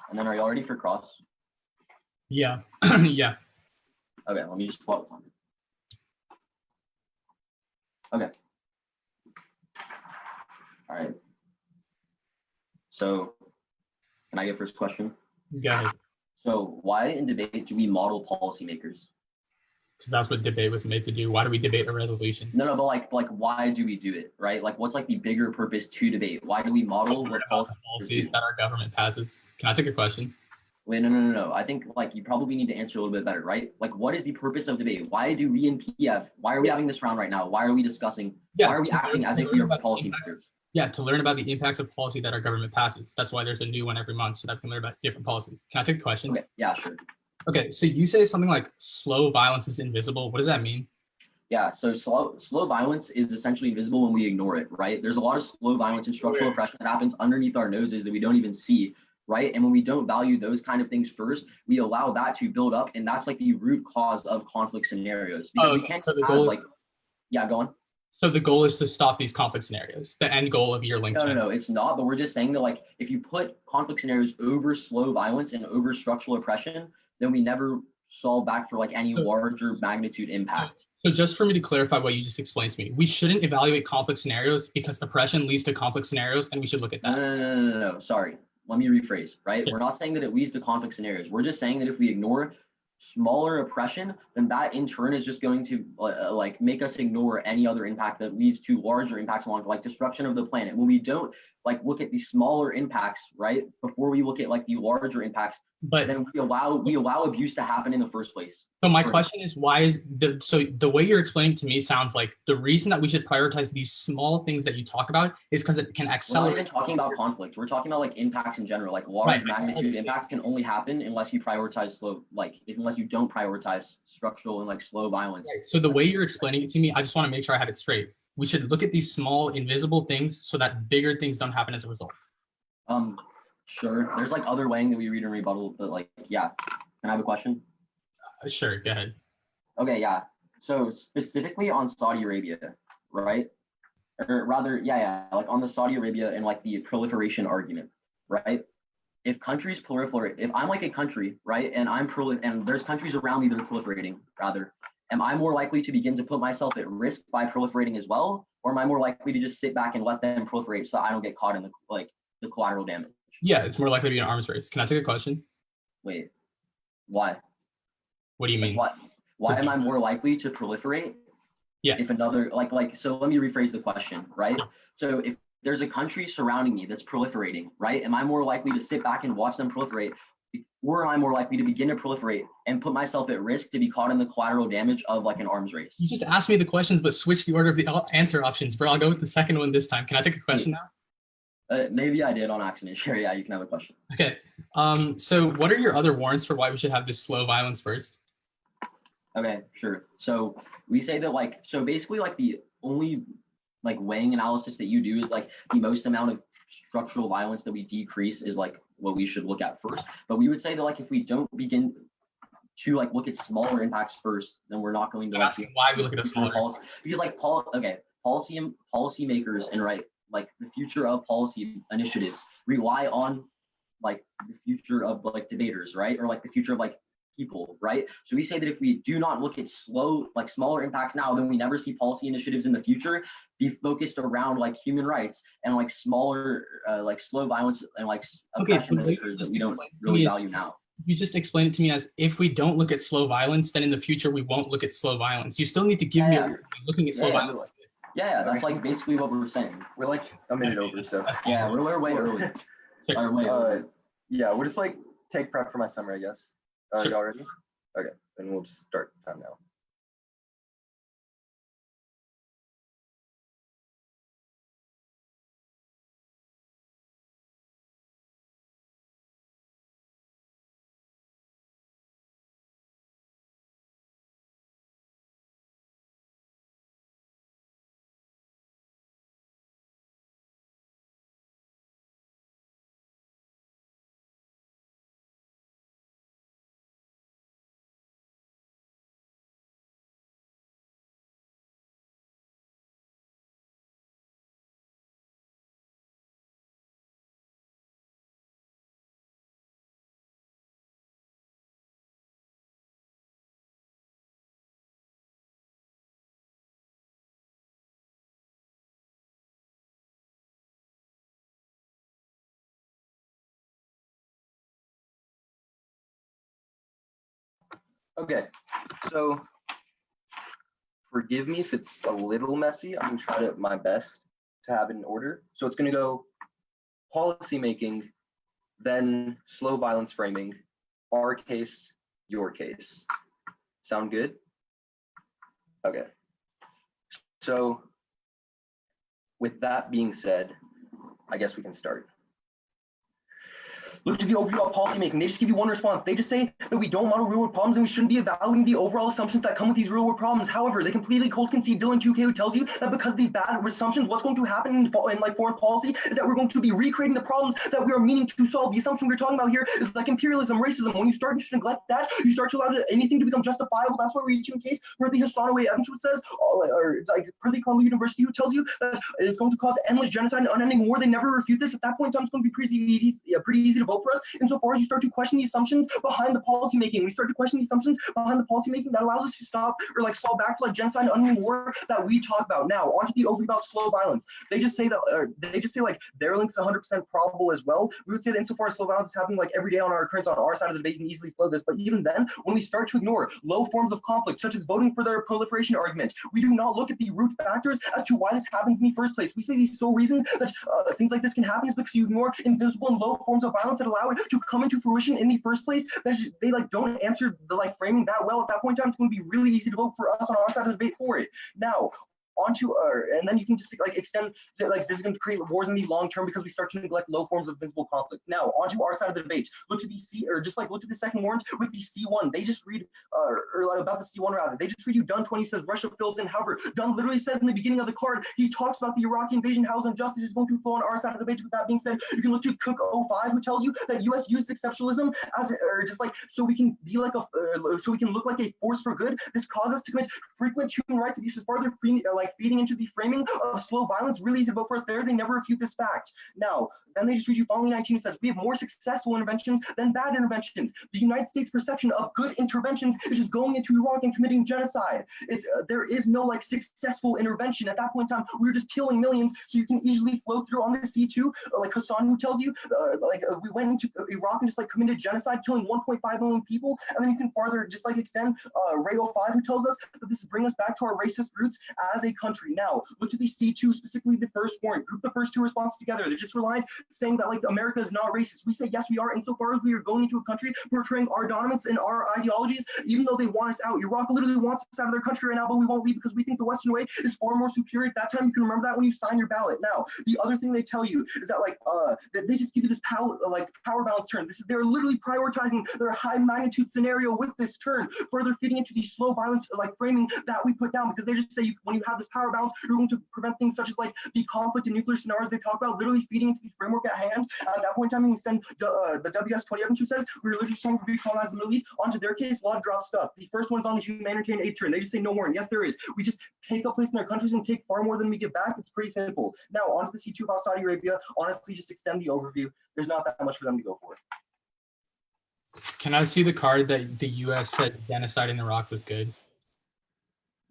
Speaker 5: And then are you all ready for cross?
Speaker 3: Yeah. Yeah.
Speaker 5: Okay, let me just plot it on it. Okay. All right. So can I get first question?
Speaker 3: Go ahead.
Speaker 5: So why in debate do we model policymakers?
Speaker 3: Because that's what debate was made to do. Why do we debate a resolution?
Speaker 5: No, but like why do we do it, right? Like what's like the bigger purpose to debate? Why do we model what
Speaker 3: About the
Speaker 5: policymakers
Speaker 3: policies
Speaker 5: do?
Speaker 3: that our government passes. Can I take a question?
Speaker 5: Wait, no. I think like you probably need to answer a little bit better, right? Like what is the purpose of debate? Why do we in PF, why are we having this round right now? Why are we discussing? Why are we
Speaker 3: to
Speaker 5: acting
Speaker 3: learn-
Speaker 5: as
Speaker 3: to
Speaker 5: if we
Speaker 3: learn
Speaker 5: are
Speaker 3: about the impacts-
Speaker 5: policymakers?
Speaker 3: Yeah, to learn about the impacts of policy that our government passes. That's why there's a new one every month so that we can learn about different policies. Can I take a question?
Speaker 5: Okay, yeah, sure.
Speaker 3: Okay, so you say something like slow violence is invisible. What does that mean?
Speaker 5: Yeah, so slow violence is essentially invisible when we ignore it, right? There's a lot of slow violence and structural oppression that happens underneath our noses that we don't even see, right? And when we don't value those kind of things first, we allow that to build up, and that's like the root cause of conflict scenarios. Because we
Speaker 3: Okay,
Speaker 5: can't
Speaker 3: so the
Speaker 5: have
Speaker 3: goal-
Speaker 5: like, yeah, go on.
Speaker 3: So the goal is to stop these conflict scenarios. The end goal of your link chain.
Speaker 5: No, it's not. But we're just saying that like if you put conflict scenarios over slow violence and over structural oppression, then we never solve back for like any
Speaker 3: So-
Speaker 5: larger magnitude impact.
Speaker 3: So just for me to clarify what you just explained to me, we shouldn't evaluate conflict scenarios because oppression leads to conflict scenarios, and we should look at that.
Speaker 5: No. Sorry. Let me rephrase, right?
Speaker 3: Yeah.
Speaker 5: We're not saying that it leads to conflict scenarios. We're just saying that if we ignore smaller oppression, then that in turn is just going to like make us ignore any other impact that leads to larger impacts along like destruction of the planet. When we don't like look at the smaller impacts, right, before we look at like the larger impacts,
Speaker 3: But
Speaker 5: then we allow abuse to happen in the first place.
Speaker 3: so my question is, why is the way you're explaining to me sounds like the reason that we should prioritize these small things that you talk about is because it can
Speaker 5: We're not
Speaker 3: accelerate.
Speaker 5: even talking about conflict. We're talking about like impacts in general. Like large
Speaker 3: Right.
Speaker 5: magnitude impacts can only happen unless you prioritize slow, like unless unless you don't prioritize structural and like slow violence.
Speaker 3: Right. So the way you're explaining it to me, I just want to make sure I have it straight. We should look at these small invisible things so that bigger things don't happen as a result.
Speaker 5: Sure. There's like other weighing that we read in rebuttal, but like, yeah. Can I have a question?
Speaker 3: Sure, go ahead.
Speaker 5: Okay, yeah. So specifically on Saudi Arabia, right? Or rather, like on the Saudi Arabia and like the proliferation argument, right? If countries proliferate, if I'm like a country, right, and and there's countries around me that are proliferating, rather, am I more likely to begin to put myself at risk by proliferating as well, or am I more likely to just sit back and let them proliferate so I don't get caught in the collateral damage?
Speaker 3: Yeah, it's more likely to be an arms race. Can I take a question?
Speaker 5: Wait, why?
Speaker 3: What do you mean?
Speaker 5: Why am I more likely to proliferate?
Speaker 3: Yeah.
Speaker 5: If another so let me rephrase the question, right?
Speaker 3: Yeah.
Speaker 5: So if there's a country surrounding me that's proliferating, right? Am I more likely to sit back and watch them proliferate, or am I more likely to begin to proliferate and put myself at risk to be caught in the collateral damage of like an arms race?
Speaker 3: You just asked me the questions, but switch the order of the answer options. Bro, I'll go with the second one this time. Can I take a question now?
Speaker 5: Maybe I did on accident. Sure, yeah, you can have a question.
Speaker 3: Okay. So what are your other warrants for why we should have this slow violence first?
Speaker 5: Okay, sure. So we say that so basically the only weighing analysis that you do is the most amount of structural violence that we decrease is what we should look at first. But we would say that if we don't begin to look at smaller impacts first, then we're not going to
Speaker 3: asking why we look at the smaller
Speaker 5: policy, because policymakers and the future of policy initiatives rely on the future of debaters, right? Or the future of people, right? So we say that if we do not look at smaller impacts now, then we never see policy initiatives in the future be focused around human rights and smaller slow violence and oppression measures that we don't really value now.
Speaker 3: You just explained it to me as if we don't look at slow violence, then in the future we won't look at slow violence. You still need to give me looking at slow violence.
Speaker 5: Yeah, that's basically what we're saying.
Speaker 2: We're a minute over, so
Speaker 5: yeah, we're way early.
Speaker 2: Yeah, we'll just take prep for my summary, I guess.
Speaker 3: Sure.
Speaker 2: Y'all ready? Okay, then we'll just start time now. Okay, so forgive me if it's a little messy. I'm gonna try my best to have it in order. So it's gonna go policy making, then slow violence framing, our case, your case. Sound good? Okay. So with that being said, I guess we can start. Look to the overview of policymaking. They just give you one response. They just say that we don't model real world problems and we shouldn't be evaluating the overall assumptions that come with these real world problems. However, they completely cold concede Dylan 2K, who tells you that because of these bad assumptions, what's going to happen in foreign policy is that we're going to be recreating the problems that we are meaning to solve. The assumption we're talking about here is imperialism, racism. When you start to neglect that, you start to allow anything to become justifiable. That's why we're reaching a case where the Hassanaway Evans says, or it's per the Columbia University, who tells you that it's going to cause endless genocide and unending war. They never refute this. At that point in time, it's going to be pretty easy to vote for us. Insofar as you start to question the assumptions behind the policy making, we start to question the assumptions behind the policy making that allows us to stop or fall back to genocide and unending war that we talk about. Now, onto the overview about slow violence. They just say that their link's 100% probable as well. We would say that insofar as slow violence is happening every day on our occurrence on our side of the debate, you can easily flow this. But even then, when we start to ignore low forms of conflict, such as voting for their proliferation argument, we do not look at the root factors as to why this happens in the first place. We say the sole reason that things like this can happen is because you ignore invisible and low forms of violence that allow it to come into fruition in the first place. They don't answer the framing that well. At that point in time, it's going to be really easy to vote for us on our side of the debate for it. Now, onto and then you can just like extend like this is going to create wars in the long term because we start to neglect low forms of visible conflict. Now onto our side of the debate. Look to the C or just like look at the second warrant with the C1. They just read or about the C1 rather. They just read you Dunn 20 says Russia fills in. However, Dunn literally says in the beginning of the card, he talks about the Iraqi invasion, how injustice is going to flow on our side of the debate. With that being said, you can look to Cook 05, who tells you that U.S. used exceptionalism as or just like so we can be like a so we can look like a force for good. This causes us to commit frequent human rights abuses, further like feeding into the framing of slow violence. Really easy to vote for us there. They never refute this fact. Now, then they just read you following 19. It says we have more successful interventions than bad interventions. The United States perception of good interventions is just going into Iraq and committing genocide. It's there is no like successful intervention at that point in time. We were just killing millions, so you can easily flow through on the C2. Like Hassan, who tells you, we went into Iraq and just like committed genocide, killing 1.5 million people, and then you can farther just like extend Ray 05, who tells us that this is bring us back to our racist roots as a country. Now, look at the C2, specifically the first warrant. Group the first two responses together. They're just reliant saying that like America is not racist. We say yes, we are, insofar as we are going into a country portraying our dominance and our ideologies, even though they want us out. Iraq literally wants us out of their country right now, but we won't leave because we think the Western way is far more superior. At that time, you can remember that when you sign your ballot. Now, the other thing they tell you is that like that they just give you this power balance turn. They're literally prioritizing their high magnitude scenario with this turn, further feeding into the slow violence like framing that we put down, because they just say when you have this power balance, you're going to prevent things such as like the conflict and nuclear scenarios they talk about, literally feeding into the framework at hand. At that point in time, you can send the WS-20 evidence, who says we're literally trying to recolonize the Middle East. Onto their case, a lot of drop stuff. The first one's on the humanitarian aid turn. They just say no more. And yes, there is. We just take up place in their countries and take far more than we get back. It's pretty simple. Now, onto the C2 about Saudi Arabia. Honestly, just extend the overview. There's not that much for them to go for.
Speaker 3: Can I see the card that the U.S. said genocide in Iraq was good?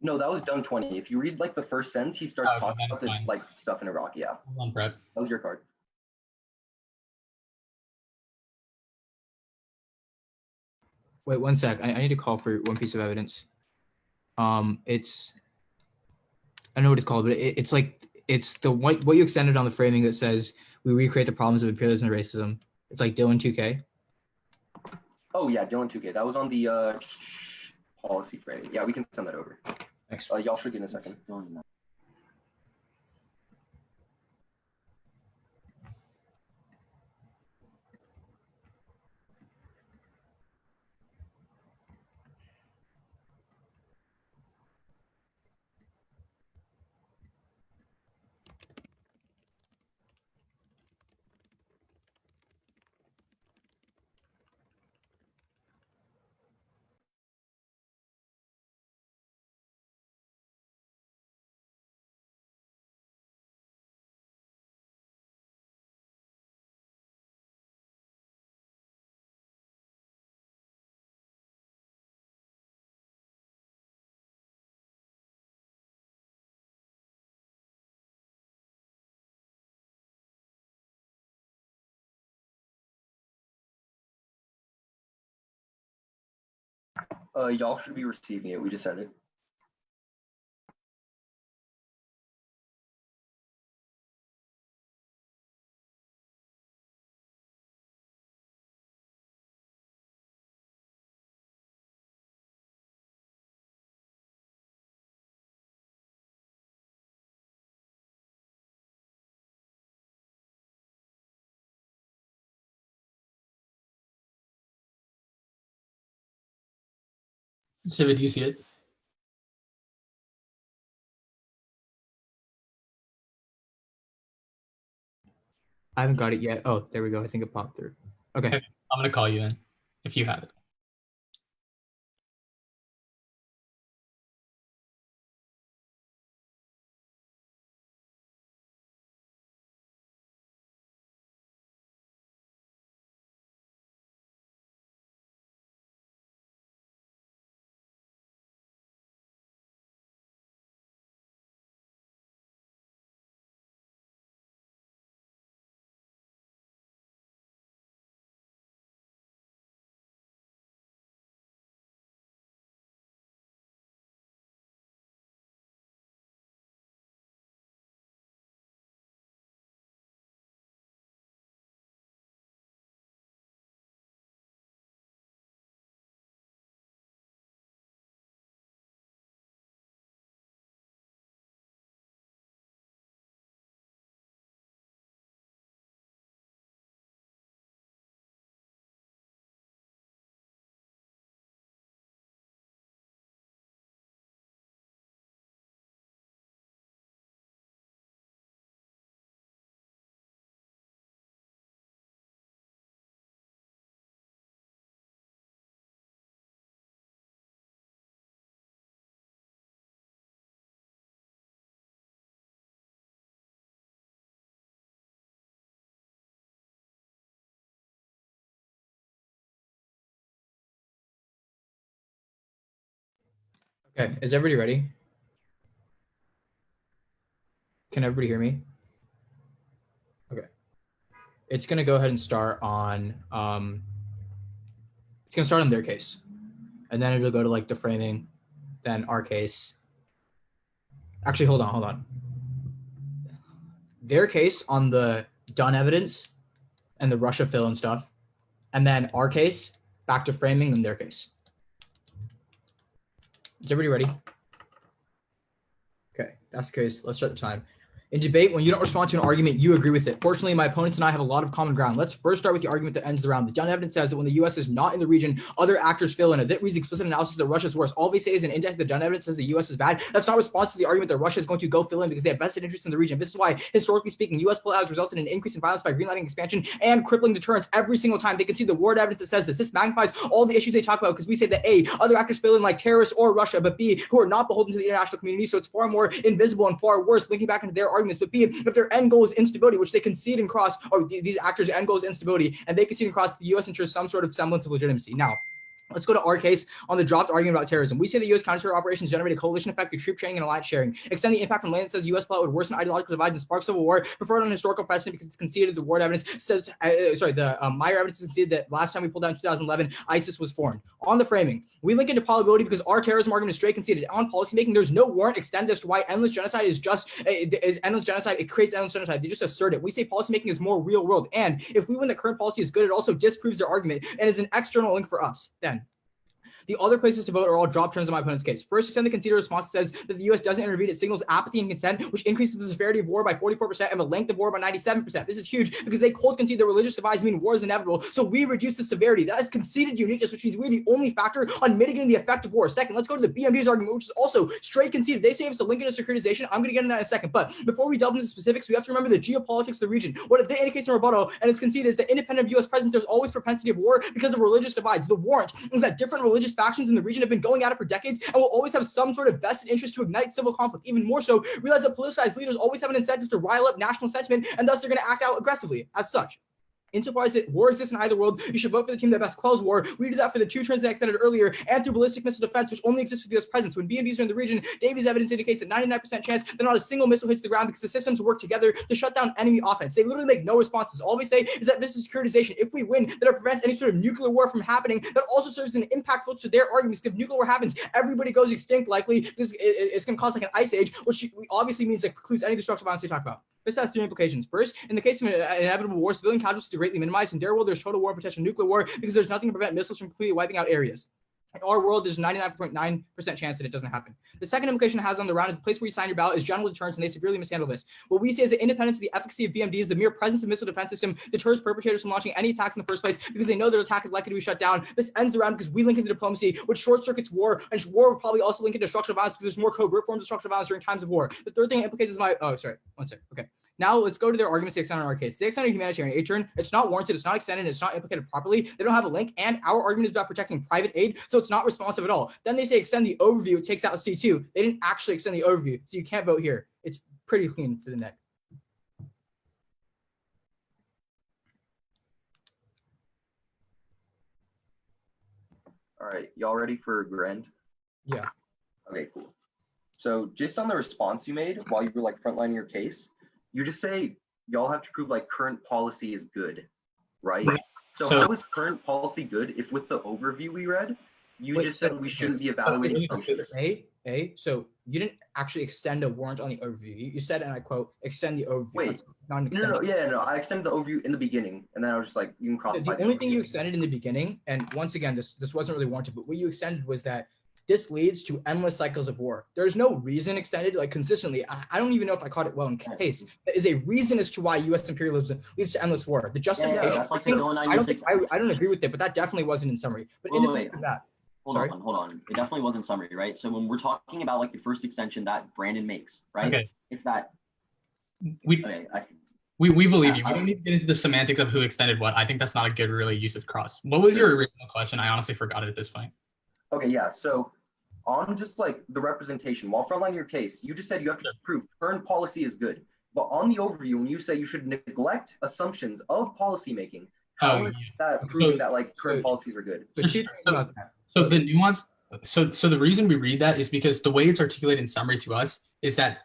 Speaker 2: No, that was Dung 20. If you read like the first sentence, he starts talking about the, like stuff in Iraq. Yeah,
Speaker 3: On prep.
Speaker 2: that was your card.
Speaker 4: Wait 1 sec. I need to call for one piece of evidence. It's I know what it's called, but it's like it's the what you extended on the framing that says we recreate the problems of imperialism and racism. It's like Dylan 2K.
Speaker 2: Oh yeah, Dylan 2K. That was on the policy framing. Yeah, we can send that over.
Speaker 4: Thanks.
Speaker 2: Y'all should get in a second. Y'all should be receiving it. We just sent it.
Speaker 3: Civi, do you see it?
Speaker 4: I haven't got it yet. Oh, there we go. I think it popped through. Okay.
Speaker 3: I'm gonna call you then if you have it.
Speaker 4: Okay, is everybody ready? Can everybody hear me? Okay. It's gonna go ahead and start on it's gonna start on their case. And then it'll go to like the framing, then our case. Actually, hold on. Their case on the done evidence and the Russia fill and stuff. And then our case, back to framing, and their case. Is everybody ready? Okay, that's the case. Let's start the time. In debate, when you don't respond to an argument, you agree with it. Fortunately, my opponents and I have a lot of common ground. Let's first start with the argument that ends the round. The done evidence says that when the U.S. is not in the region, other actors fill in. That reads explicit analysis that Russia is worse. All they say is an index. The done evidence says the U.S. is bad. That's not a response to the argument that Russia is going to go fill in because they have vested interests in the region. This is why, historically speaking, U.S. pullout has resulted in an increase in violence by greenlighting expansion and crippling deterrence every single time. They can see the word evidence that says this. This magnifies all the issues they talk about because we say that A, other actors fill in like terrorists or Russia, but B, who are not beholden to the international community. So it's far more invisible and far worse, linking back into their arguments. But B, if their end goal is instability, which they concede and cross, or these actors' end goal is instability, and they concede and cross, the U.S. ensures some sort of semblance of legitimacy. Now, let's go to our case on the dropped argument about terrorism. We say the U.S. counter-terror operations generate a coalition effect through troop training and alliance sharing. Extend the impact from land that says U.S. plot would worsen ideological divides and spark civil war. Preferred on historical precedent because it's conceded the word evidence says, Meyer evidence conceded that last time we pulled out in 2011, ISIS was formed. On the framing, we link into probability because our terrorism argument is straight conceded. On policymaking, there's no warrant extended as to why endless genocide is endless genocide. It creates endless genocide. They just assert it. We say policymaking is more real world. And if we win the current policy is good, it also disproves their argument and is an external link for us. Then the other places to vote are all drop turns in my opponent's case. First, extend the conceded response says that the U.S. doesn't intervene. It signals apathy and consent, which increases the severity of war by 44% and the length of war by 97%. This is huge because they cold concede that religious divides mean war is inevitable. So we reduce the severity. That is conceded uniqueness, which means we're the only factor on mitigating the effect of war. Second, let's go to the BMD's argument, which is also straight conceded. They say it's a link into securitization. I'm going to get into that in a second. But before we delve into the specifics, we have to remember the geopolitics of the region. What they indicate in rebuttal, and it's conceded, is that independent of U.S. presence, there's always propensity of war because of religious divides. The warrant is that different religious factions in the region have been going at it for decades and will always have some sort of vested interest to ignite civil conflict. Even more so, realize that politicized leaders always have an incentive to rile up national sentiment, and thus they're going to act out aggressively. As such, insofar as war exists in either world, you should vote for the team that best quells war. We do that for the two turns that I extended earlier and through ballistic missile defense, which only exists with U.S. presence. When BMDs are in the region, Davies evidence indicates that 99% chance that not a single missile hits the ground because the systems work together to shut down enemy offense. They literally make no responses. All they say is that this is securitization. If we win, that it prevents any sort of nuclear war from happening. That also serves as an impactful to their arguments. If nuclear war happens, everybody goes extinct likely because it's going to cause like an ice age, which obviously means it precludes any destructive violence we talk about. This has three implications. First, in the case of an inevitable war, civilian casualties are greatly minimized. In their world, there's total war and potential nuclear war because there's nothing to prevent missiles from completely wiping out areas. In our world, there's 99.9% chance that it doesn't happen. The second implication it has on the round is the place where you sign your ballot is general deterrence, and they severely mishandle this. What we say is that independence of the efficacy of BMDs, the mere presence of missile defense system deters perpetrators from launching any attacks in the first place because they know their attack is likely to be shut down. This ends the round because we link into diplomacy, which short circuits war, and war will probably also link into structural violence because there's more covert forms of structural violence during times of war. The third thing it implicates is Okay. Now let's go to their arguments they extend on our case. They extend a humanitarian aid turn. It's not warranted. It's not extended. It's not implicated properly. They don't have a link. And our argument is about protecting private aid, so it's not responsive at all. Then they say extend the overview. It takes out C2. They didn't actually extend the overview, so you can't vote here. It's pretty clean for the neck.
Speaker 2: All right, y'all ready for grand?
Speaker 4: Yeah.
Speaker 2: Okay, cool. So just on the response you made while you were like frontlining your case, you just say y'all have to prove like current policy is good, right?
Speaker 3: Right.
Speaker 2: So how is current policy good if with the overview we read, you just said we shouldn't be evaluating assumptions?
Speaker 4: So you didn't actually extend a warrant on the overview. You said, and I quote, extend the overview.
Speaker 2: Wait,
Speaker 4: that's not an extension.
Speaker 2: No, I extended the overview in the beginning, and then I was just like, you can cross.
Speaker 4: The only thing you extended in the beginning, and once again, this wasn't really warranted, but what you extended was that this leads to endless cycles of war. There's no reason extended like consistently. I don't even know if I caught it well in case. There is a reason as to why U.S. imperialism leads to endless war. The justification, I don't agree with it, but that definitely wasn't in summary. But independent of that,
Speaker 5: Hold on. It definitely wasn't summary, right? So when we're talking about like the first extension that Brandon makes, right?
Speaker 3: Okay.
Speaker 5: It's that.
Speaker 3: We believe you. We don't need to get into the semantics of who extended what. I think that's not a good really use of cross. What was your original question? I honestly forgot it at this point.
Speaker 2: Okay, yeah. So on just like the representation, while frontlining your case, you just said you have to prove current policy is good. But on the overview, when you say you should neglect assumptions of policymaking, how is that proving that like current policies are good?
Speaker 3: So the nuance, So the reason we read that is because the way it's articulated in summary to us is that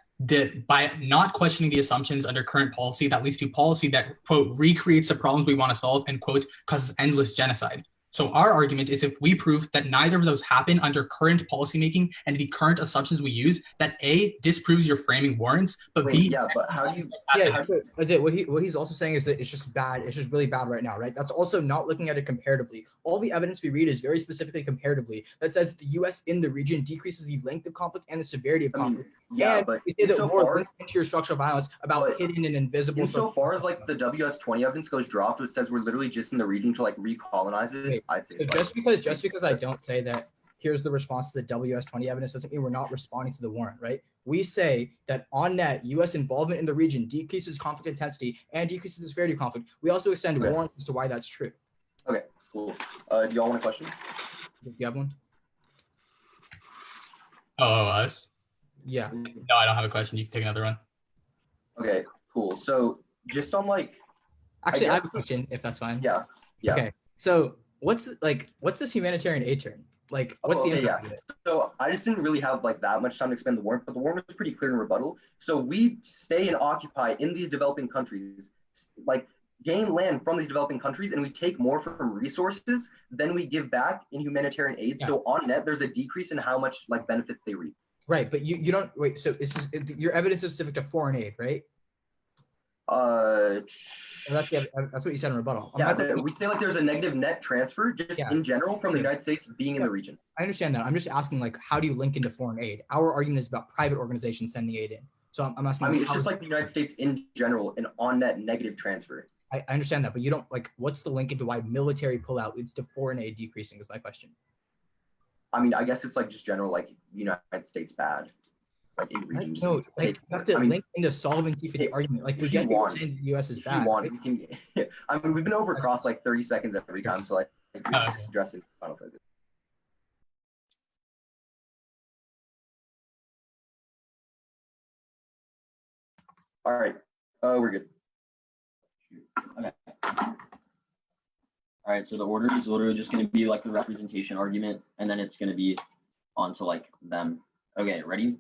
Speaker 3: by not questioning the assumptions under current policy, that leads to policy that, quote, recreates the problems we want to solve and, quote, causes endless genocide. So our argument is if we prove that neither of those happen under current policymaking and the current assumptions we use, that A, disproves your framing warrants, but
Speaker 2: Wait,
Speaker 3: B,
Speaker 2: yeah, but how do you?
Speaker 4: Yeah, but what he's also saying is that it's just bad. It's just really bad right now, right? That's also not looking at it comparatively. All the evidence we read is very specifically comparatively that says the U.S. in the region decreases the length of conflict and the severity of conflict.
Speaker 2: Yeah,
Speaker 4: and
Speaker 2: but
Speaker 4: we say that
Speaker 2: so
Speaker 4: war
Speaker 2: far,
Speaker 4: links into your structural violence about
Speaker 2: but
Speaker 4: hidden and invisible.
Speaker 2: insofar as like the WS-20 evidence goes dropped, which says we're literally just in the region to like recolonize it,
Speaker 4: Wait,
Speaker 2: I'd say.
Speaker 4: So just because I don't say that here's the response to the WS-20 evidence doesn't mean we're not responding to the warrant, right? We say that on net, U.S. involvement in the region decreases conflict intensity and decreases the severity of conflict. We also extend warrants as to why that's true.
Speaker 2: Okay, cool. Do y'all want a question?
Speaker 4: Do you have one?
Speaker 3: Oh, us?
Speaker 4: Yeah.
Speaker 3: No, I don't have a question. You can take another one.
Speaker 2: Okay, cool. So just on like,
Speaker 4: Actually, I have a
Speaker 2: guess
Speaker 4: question, if that's fine.
Speaker 2: yeah.
Speaker 4: Okay. So what's this humanitarian aid turn? Like, what's the impact of it?
Speaker 2: So I just didn't really have like that much time to explain the warrant, but the warrant was pretty clear in rebuttal. So we stay and occupy in these developing countries, like gain land from these developing countries, and we take more from resources than we give back in humanitarian aid.
Speaker 4: Yeah.
Speaker 2: So on net, there's a decrease in how much like benefits they reap.
Speaker 4: Right, but you don't wait. So your evidence is specific to foreign aid, right? That's what you said in rebuttal.
Speaker 2: We say like there's a negative net transfer just in general from the United States being in the region.
Speaker 4: I understand that. I'm just asking, like, how do you link into foreign aid? Our argument is about private organizations sending aid in. So I'm asking.
Speaker 2: I mean, it's just like the United States in general, an on net negative transfer.
Speaker 4: I understand that, but you don't like. What's the link into why military pullout leads to foreign aid decreasing? Is my question.
Speaker 2: I mean, I guess it's like just general, like United States bad. Like in region,
Speaker 4: no, like you have to link into solvency for the argument. Like we get saying the U.S. is bad.
Speaker 2: Right? We can. I mean, we've been overcrossed like 30 seconds every time, so like we can just address it. Final focus. All right. We're good.
Speaker 5: Okay. All right. So the order is literally just going to be like the representation argument, and then it's going to be onto like them. Okay. Ready?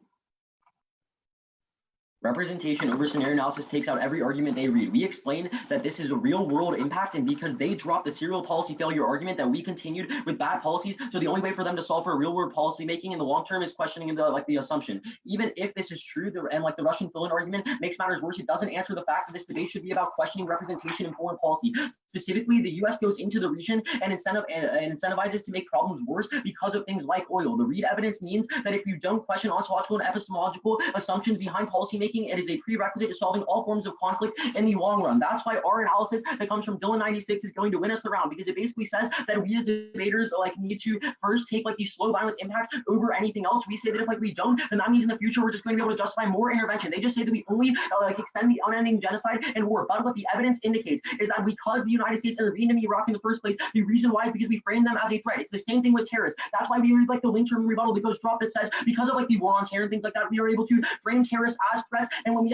Speaker 5: Representation over scenario analysis takes out every argument they read. We explain that this is a real world impact, and because they dropped the serial policy failure argument that we continued with bad policies, so the only way for them to solve for real world policy making in the long term is questioning the assumption. Even if this is true, and like the Russian fill-in argument makes matters worse, it doesn't answer the fact that this debate should be about questioning representation in foreign policy. Specifically, the U.S. goes into the region and incentivizes to make problems worse because of things like oil. The Reed evidence means that if you don't question ontological and epistemological assumptions behind policymaking, it is a prerequisite to solving all forms of conflict in the long run. That's why our analysis that comes from Dylan 96 is going to win us the round, because it basically says that we as debaters like need to first take like these slow violence impacts over anything else. We say that if like we don't, then that means in the future we're just going to be able to justify more intervention. They just say that we only like extend the unending genocide and war. But what the evidence indicates is that because the United States intervened in Iraq in the first place, the reason why is because we frame them as a threat. It's the same thing with terrorists. That's why we read like the link term rebuttal that goes drop that says because of like the war on terror and things like that, we are able to frame terrorists as threats. And when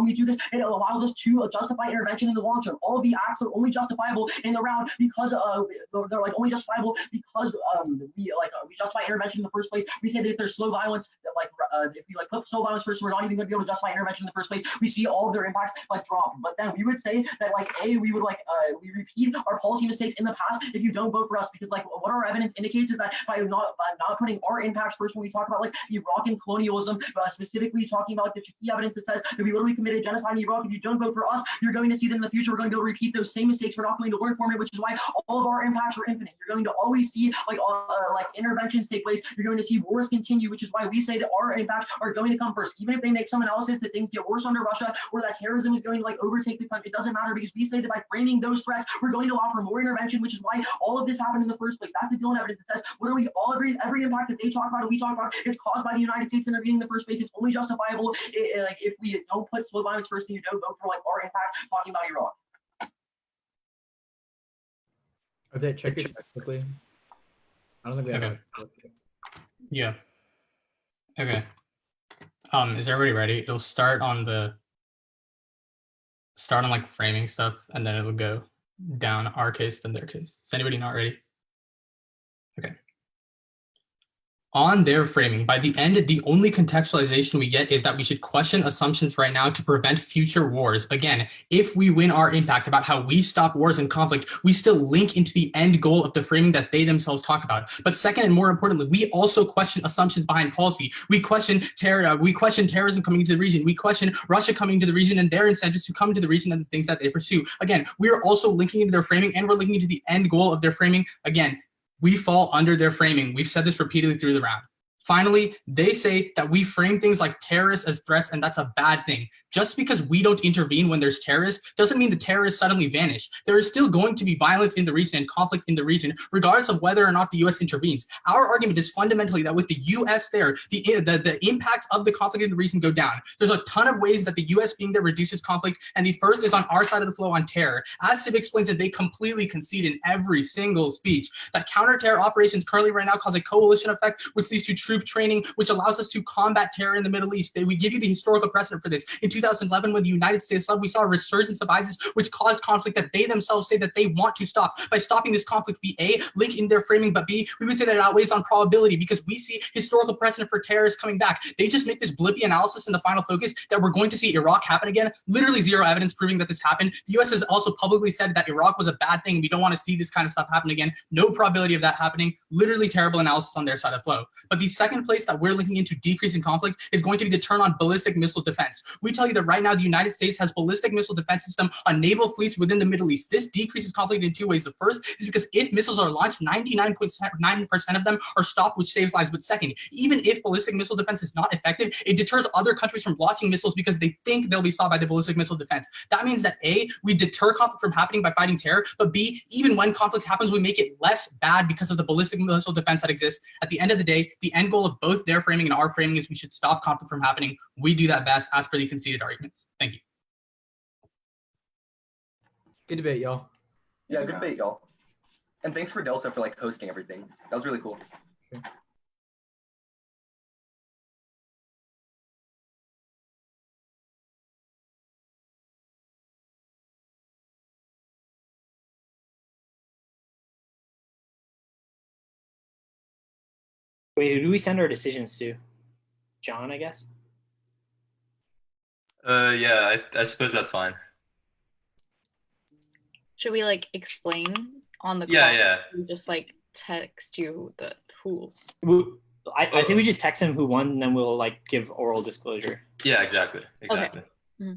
Speaker 5: we do this, it allows us to justify intervention in the long term. All of the acts are only justifiable in the round because they're like only justifiable because we justify intervention in the first place. We say that if there's slow violence, if we like put slow violence first, we're not even going to be able to justify intervention in the first place. We see all of their impacts like drop. But then we would say that we would we repeat our policy mistakes in the past if you don't vote for us, because like what our evidence indicates is that by not putting our impacts first when we talk about like Iraq and colonialism, specifically talking about the key evidence that says that we literally committed genocide in Iraq. If you don't vote for us, you're going to see that in the future we're going to be able to repeat those same mistakes. We're not going to learn from it, which is why all of our impacts are infinite. You're going to always see like interventions take place. You're going to see wars continue, which is why we say that our impacts are going to come first. Even if they make some analysis that things get worse under Russia or that terrorism is going to like overtake the country, it doesn't matter, because we say that by framing those threats, we're going to offer more intervention, which is why all of this happened in the first place. That's the Dylan evidence that says every impact that they talk about and we talk about is caused by the United States intervening in the first place. It's only justifiable if we don't put slow violence first and you don't vote for like our impact talking about Iraq.
Speaker 4: Okay, check your check quickly. I don't think we have
Speaker 3: Okay. Yeah. Okay. Is everybody ready? It'll start on like framing stuff, and then it'll go down our case, then their case. Is anybody not ready? Okay. on their framing, by the end, the only contextualization we get is that we should question assumptions right now to prevent future wars. Again, if we win our impact about how we stop wars and conflict, we still link into the end goal of the framing that they themselves talk about. But second, and more importantly, we also question assumptions behind policy. We question terrorism coming into the region. We question Russia coming into the region and their incentives to come to the region and the things that they pursue. Again, we are also linking into their framing, and we're linking into the end goal of their framing. Again, we fall under their framing. We've said this repeatedly through the round. Finally, they say that we frame things like terrorists as threats, and that's a bad thing. Just because we don't intervene when there's terrorists doesn't mean the terrorists suddenly vanish. There is still going to be violence in the region and conflict in the region, regardless of whether or not the U.S. intervenes. Our argument is fundamentally that with the U.S. there, the impacts of the conflict in the region go down. There's a ton of ways that the U.S. being there reduces conflict, and the first is on our side of the flow on terror. As Civ explains it, they completely concede in every single speech that counter-terror operations currently right now cause a coalition effect, which leads to troop training, which allows us to combat terror in the Middle East. We give you the historical precedent for this. In 2011, when the United States left, we saw a resurgence of ISIS, which caused conflict that they themselves say that they want to stop. By stopping this conflict, we A, link in their framing, but B, we would say that it outweighs on probability because we see historical precedent for terrorists coming back. They just make this blippy analysis in the final focus that we're going to see Iraq happen again. Literally zero evidence proving that this happened. The U.S. has also publicly said that Iraq was a bad thing. We don't want to see this kind of stuff happen again. No probability of that happening. Literally terrible analysis on their side of flow. But the second place that we're linking into decreasing conflict is going to be the turn on ballistic missile defense. We tell you that right now the United States has ballistic missile defense system on naval fleets within the Middle East. This decreases conflict in two ways. The first is because if missiles are launched, 99.9% of them are stopped, which saves lives. But second, even if ballistic missile defense is not effective, it deters other countries from launching missiles because they think they'll be stopped by the ballistic missile defense. That means that A, we deter conflict from happening by fighting terror, but B, even when conflict happens, we make it less bad because of the ballistic missile defense that exists. At the end of the day, the end goal of both their framing and our framing is we should stop conflict from happening. We do that best as per the conceded arguments. Thank you.
Speaker 4: Good debate, y'all.
Speaker 2: Yeah, good debate, y'all. And thanks for Delta for like hosting everything. That was really cool.
Speaker 6: Wait, who do we send our decisions to? John, I guess.
Speaker 1: Yeah, I suppose that's fine.
Speaker 7: Should we like explain on the call?
Speaker 1: Yeah.
Speaker 7: We just like text you the who.
Speaker 6: I think we just text him who won, and then we'll like give oral disclosure.
Speaker 1: Yeah, exactly.
Speaker 7: Okay.
Speaker 6: Yeah.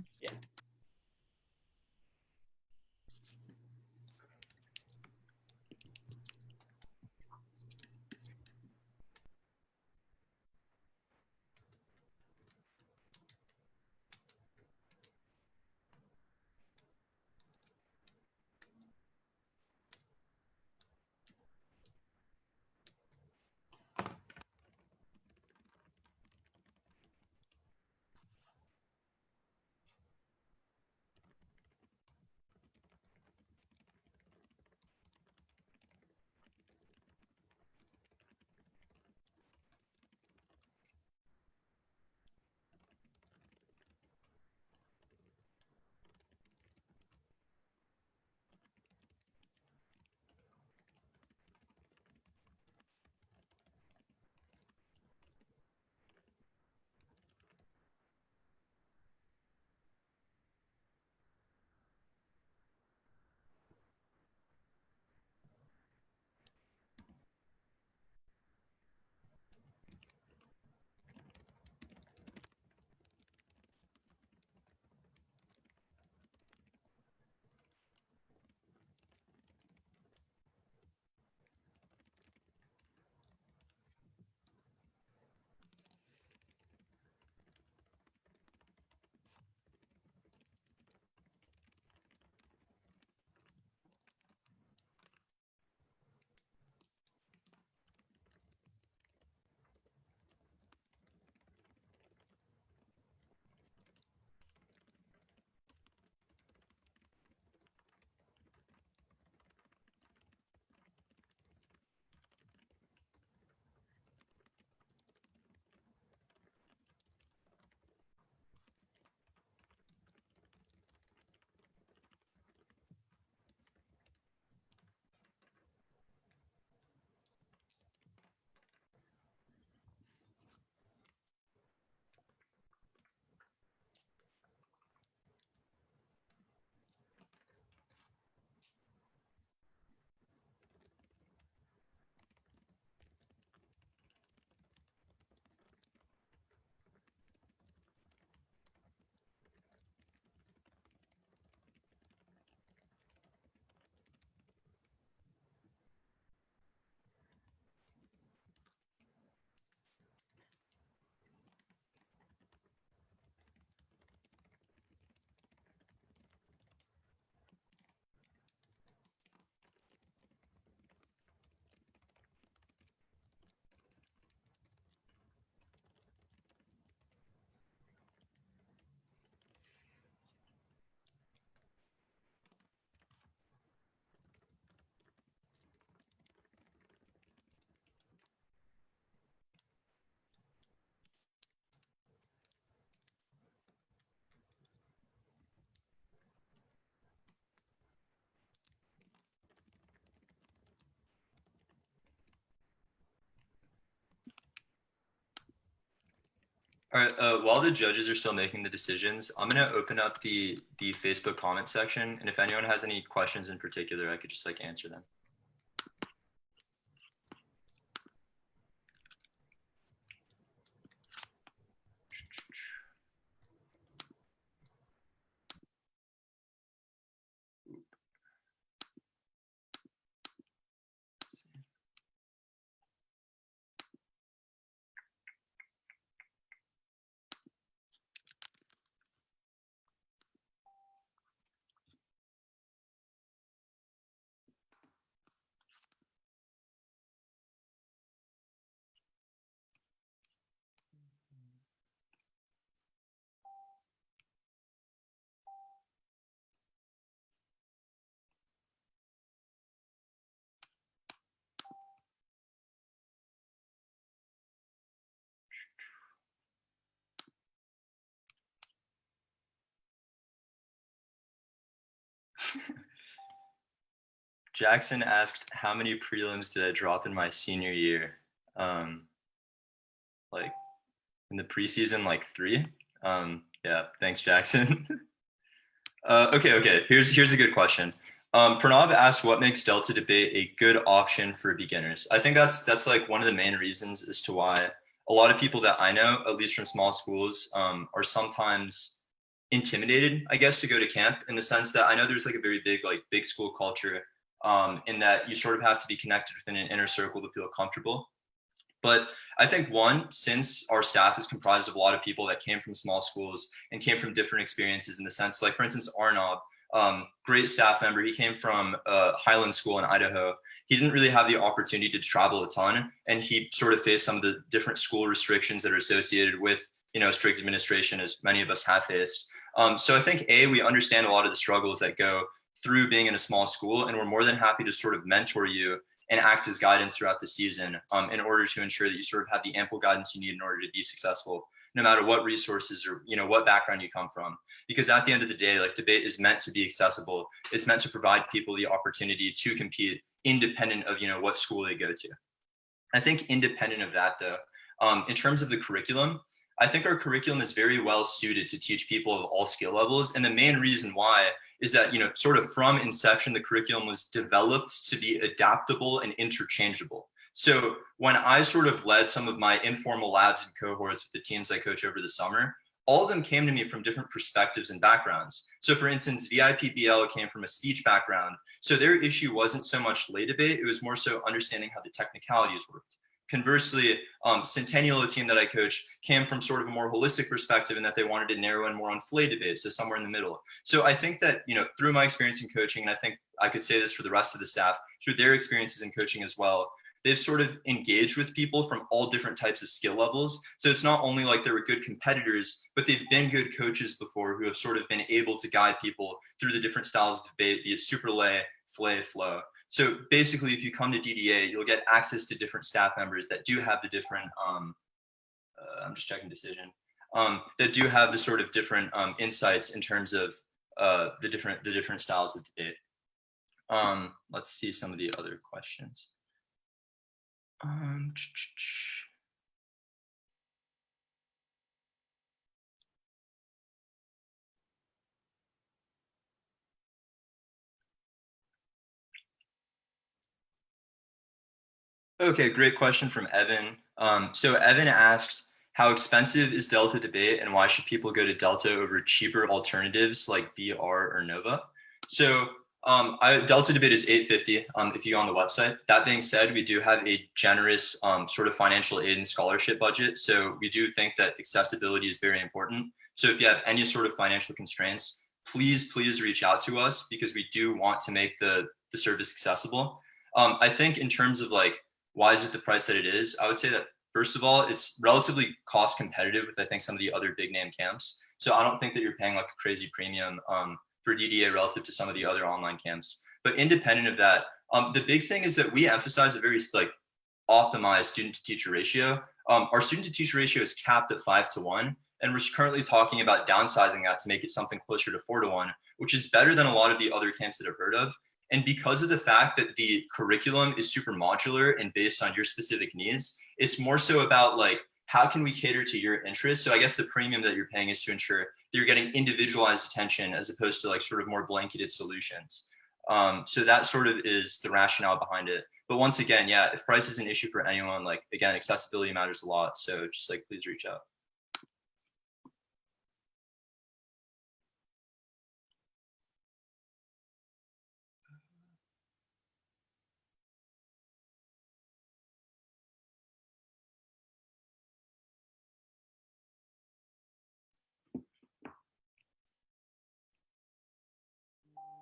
Speaker 1: All right, while the judges are still making the decisions, I'm gonna open up the Facebook comment section, and if anyone has any questions in particular, I could just like answer them. Jackson asked, how many prelims did I drop in my senior year? Like in the preseason, like 3. Yeah, thanks, Jackson. Okay. Here's a good question. Pranav asked, what makes Delta debate a good option for beginners? I think that's like one of the main reasons as to why a lot of people that I know, at least from small schools, are sometimes intimidated, I guess, to go to camp, in the sense that I know there's like a very big school culture, in that you sort of have to be connected within an inner circle to feel comfortable. But I think since our staff is comprised of a lot of people that came from small schools and came from different experiences, in the sense, like for instance, Arnav, great staff member, he came from Highland School in Idaho. He didn't really have the opportunity to travel a ton, and he sort of faced some of the different school restrictions that are associated with, strict administration, as many of us have faced. So I think we understand a lot of the struggles that go through being in a small school, and we're more than happy to sort of mentor you and act as guidance throughout the season, in order to ensure that you sort of have the ample guidance you need in order to be successful, no matter what resources or what background you come from. Because at the end of the day, like, debate is meant to be accessible. It's meant to provide people the opportunity to compete independent of what school they go to. I think independent of that, though, in terms of the curriculum, I think our curriculum is very well suited to teach people of all skill levels. And the main reason why is that, sort of from inception, the curriculum was developed to be adaptable and interchangeable. So when I sort of led some of my informal labs and cohorts with the teams I coach over the summer, all of them came to me from different perspectives and backgrounds. So for instance, VIPBL came from a speech background. So their issue wasn't so much lay debate, it was more so understanding how the technicalities worked. Conversely, Centennial, a team that I coached, came from sort of a more holistic perspective in that they wanted to narrow in more on flay debate, so somewhere in the middle. So I think that, through my experience in coaching, and I think I could say this for the rest of the staff, through their experiences in coaching as well, they've sort of engaged with people from all different types of skill levels. So it's not only like they were good competitors, but they've been good coaches before who have sort of been able to guide people through the different styles of debate, be it super lay, flay, flow. So basically, if you come to DDA, you'll get access to different staff members that do have the different, I'm just checking decision, that do have the sort of different insights in terms of the different styles of debate. Let's see some of the other questions. Okay, great question from Evan. So Evan asked, how expensive is Delta debate and why should people go to Delta over cheaper alternatives like BR or Nova? So Delta debate is $850 if you go on the website. That being said, we do have a generous sort of financial aid and scholarship budget. So we do think that accessibility is very important. So if you have any sort of financial constraints, please reach out to us, because we do want to make the service accessible. I think in terms of like, why is it the price that it is? I would say that, first of all, it's relatively cost competitive with, I think, some of the other big name camps. So I don't think that you're paying like a crazy premium for DDA relative to some of the other online camps. But independent of that, the big thing is that we emphasize a very like optimized student to teacher ratio. Our student to teacher ratio is capped at 5:1, and we're currently talking about downsizing that to make it something closer to 4:1, which is better than a lot of the other camps that I've heard of. And because of the fact that the curriculum is super modular and based on your specific needs, it's more so about like how can we cater to your interests? So I guess the premium that you're paying is to ensure that you're getting individualized attention as opposed to like sort of more blanketed solutions. So that sort of is the rationale behind it. But once again, yeah, if price is an issue for anyone, like again, accessibility matters a lot. So just like please reach out.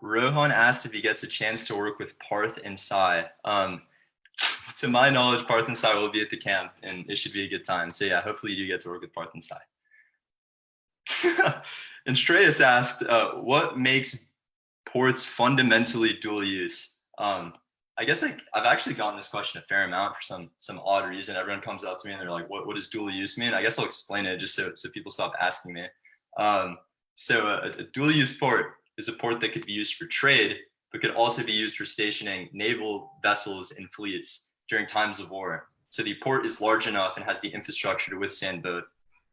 Speaker 1: Rohan asked if he gets a chance to work with Parth and Sai. To my knowledge, Parth and Sai will be at the camp, and it should be a good time. So yeah, hopefully you do get to work with Parth and Sai. And Shreyas asked, what makes ports fundamentally dual use? I guess I've actually gotten this question a fair amount for some odd reason. Everyone comes up to me and they're like, what does dual use mean? I guess I'll explain it just so people stop asking me. So a dual use port is a port that could be used for trade, but could also be used for stationing naval vessels and fleets during times of war. So the port is large enough and has the infrastructure to withstand both,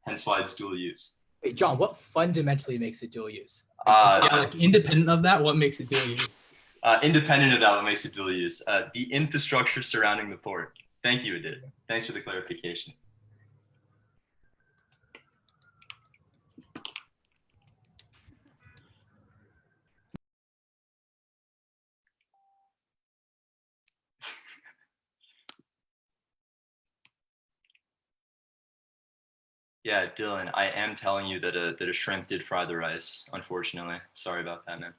Speaker 1: hence why it's dual use.
Speaker 4: Wait, John, what fundamentally makes it dual use?
Speaker 3: Yeah, like independent of that, what makes it dual use?
Speaker 1: Independent of that, what makes it dual use? The infrastructure surrounding the port. Thank you, Adit. Thanks for the clarification. Yeah, Dylan, I am telling you that a shrimp did fry the rice, unfortunately. Sorry about that, man.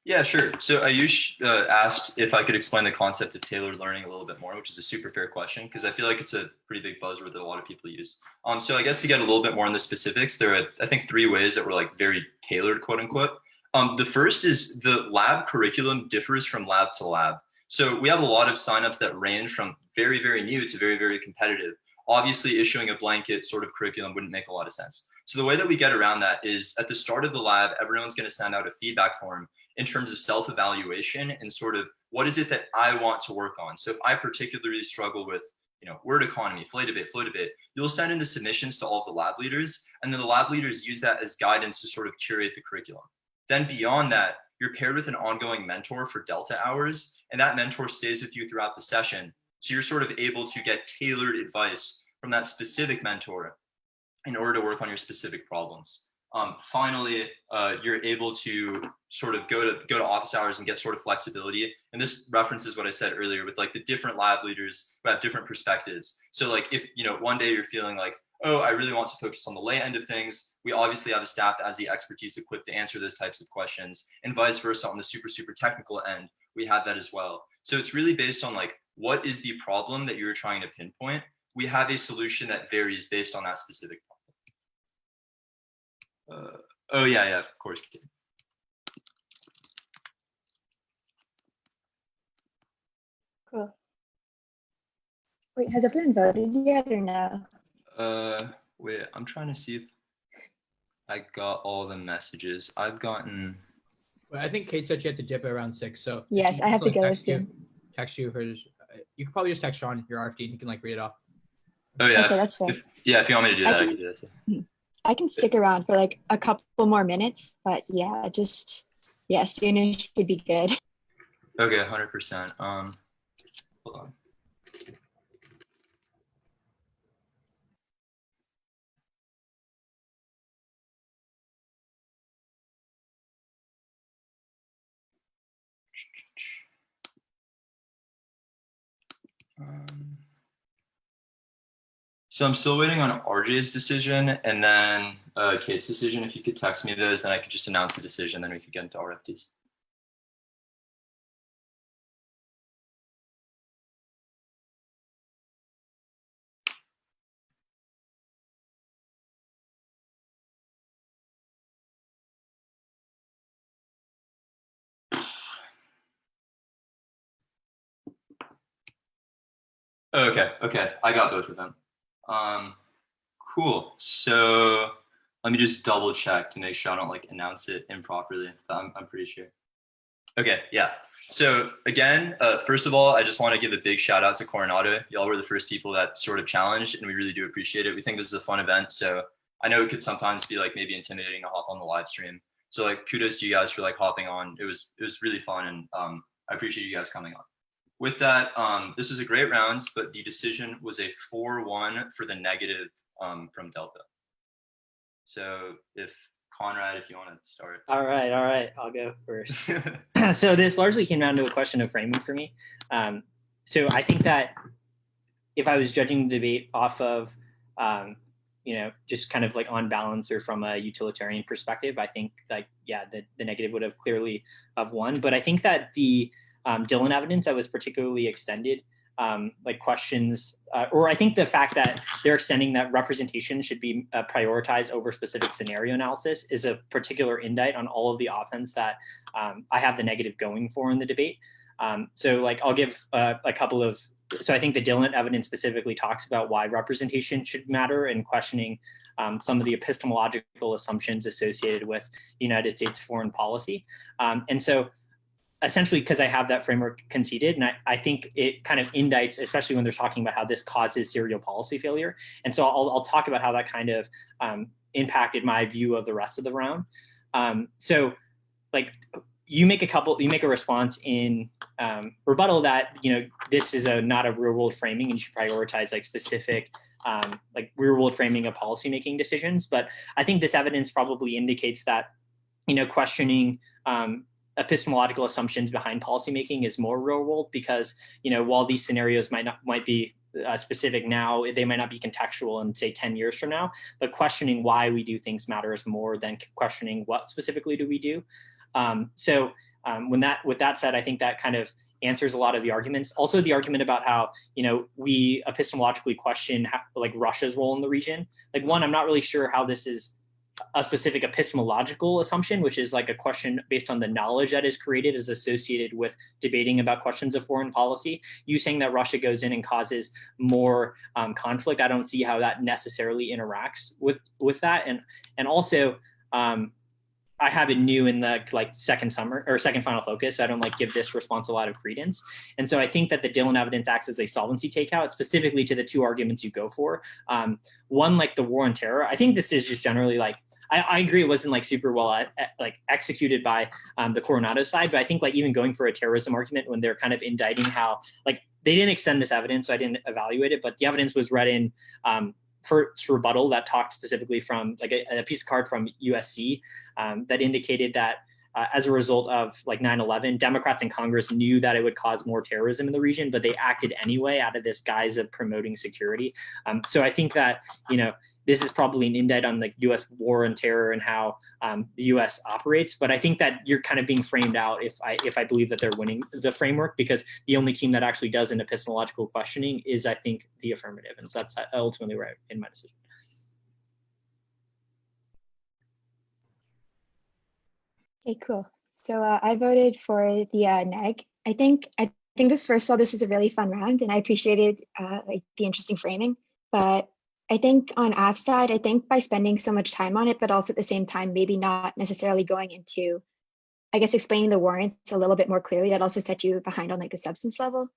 Speaker 1: Yeah, sure. So Ayush asked if I could explain the concept of tailored learning a little bit more, which is a super fair question because I feel like it's a pretty big buzzword that a lot of people use. So I guess to get a little bit more in the specifics, there are, I think, 3 ways that were like very tailored, quote unquote. The first is the lab curriculum differs from lab to lab. So we have a lot of signups that range from very, very new to very, very competitive. Obviously, issuing a blanket sort of curriculum wouldn't make a lot of sense. So the way that we get around that is at the start of the lab, everyone's going to send out a feedback form in terms of self-evaluation and sort of what is it that I want to work on. So if I particularly struggle with, word economy, flow debate, you'll send in the submissions to all of the lab leaders, and then the lab leaders use that as guidance to sort of curate the curriculum. Then beyond that, you're paired with an ongoing mentor for Delta hours, and that mentor stays with you throughout the session. So you're sort of able to get tailored advice from that specific mentor in order to work on your specific problems. Finally, you're able to sort of go to office hours and get sort of flexibility. And this references what I said earlier with like the different lab leaders who have different perspectives. So like if, one day you're feeling like, oh, I really want to focus on the lay end of things, we obviously have a staff that has the expertise equipped to answer those types of questions, and vice versa on the super, super technical end, we have that as well. So it's really based on like, what is the problem that you're trying to pinpoint? We have a solution that varies based on that specific problem. Oh yeah, of course.
Speaker 8: Cool. Wait, has everyone voted yet or no?
Speaker 1: Wait, I'm trying to see if I got all the messages. I've gotten.
Speaker 4: Well, I think Kate said she had to dip at around 6. So
Speaker 8: Yes, I have to go soon.
Speaker 4: Text you hers. You could probably just text Sean your RFD and you can like read it off.
Speaker 1: Oh yeah.
Speaker 8: Okay, that's fair.
Speaker 1: If you want me to do that, I can do that too.
Speaker 8: I can stick around for like a couple more minutes, but yeah, sooner should be good.
Speaker 1: Okay, 100%. Hold on. So I'm still waiting on RJ's decision and then Kate's decision. If you could text me those, then I could just announce the decision, then we could get into RFDs. Oh, okay. I got both of them. Cool. So let me just double check to make sure I don't like announce it improperly. But I'm pretty sure. Okay, yeah. So again, first of all, I just want to give a big shout out to Coronado. Y'all were the first people that sort of challenged, and we really do appreciate it. We think this is a fun event. So I know it could sometimes be like maybe intimidating to hop on the live stream. So like kudos to you guys for like hopping on. It was really fun, and I appreciate you guys coming on. With that, this was a great round, but the decision was a 4-1 for the negative from Delta. So if Conrad, if you want to start.
Speaker 6: All right, I'll go first. So this largely came down to a question of framing for me. So I think that if I was judging the debate off of, just kind of like on balance or from a utilitarian perspective, I think like, yeah, the negative would have clearly have won. But I think that the Dylan evidence that was particularly extended, like questions, or I think the fact that they're extending that representation should be prioritized over specific scenario analysis is a particular indictment on all of the offense that I have the negative going for in the debate. So like I'll give a couple of, so I think the Dylan evidence specifically talks about why representation should matter and questioning some of the epistemological assumptions associated with the United States foreign policy. And so essentially, because I have that framework conceded, and I think it kind of indicts, especially when they're talking about how this causes serial policy failure. And so I'll talk about how that kind of impacted my view of the rest of the round. So like you make a response in rebuttal that, this is not a real world framing and you should prioritize like specific like real world framing of policymaking decisions. But I think this evidence probably indicates that, questioning epistemological assumptions behind policymaking is more real world because, while these scenarios might be specific now, they might not be contextual in say 10 years from now, but questioning why we do things matters more than questioning what specifically do we do. With that said, I think that kind of answers a lot of the arguments. Also the argument about how, we epistemologically question like Russia's role in the region. Like one, I'm not really sure how this is a specific epistemological assumption, which is like a question based on the knowledge that is created is associated with debating about questions of foreign policy. You saying that Russia goes in and causes more conflict, I don't see how that necessarily interacts with that. And also, I have it new in the like second final focus. So I don't like give this response a lot of credence. And so I think that the Dylan evidence acts as a solvency takeout specifically to the two arguments you go for. One, like the war on terror. I think this is just generally like, I agree it wasn't like super well like executed by the Coronado side, but I think like even going for a terrorism argument when they're kind of indicting how like they didn't extend this evidence, so I didn't evaluate it, but the evidence was read in for rebuttal that talked specifically from like a piece of card from USC that indicated that as a result of like 9/11, Democrats in Congress knew that it would cause more terrorism in the region, but they acted anyway out of this guise of promoting security. So I think that, this is probably an indictment on the U.S. war on terror and how the U.S. operates. But I think that you're kind of being framed out if I believe that they're winning the framework, because the only team that actually does an epistemological questioning is, I think, the affirmative. And so that's ultimately where I in my decision.
Speaker 8: Okay, cool. So I voted for the neg. I think this, first of all, this was a really fun round, and I appreciated like the interesting framing. But I think on Af's side, I think by spending so much time on it, but also at the same time, maybe not necessarily going into, I guess, explaining the warrants a little bit more clearly, that also set you behind on like the substance level.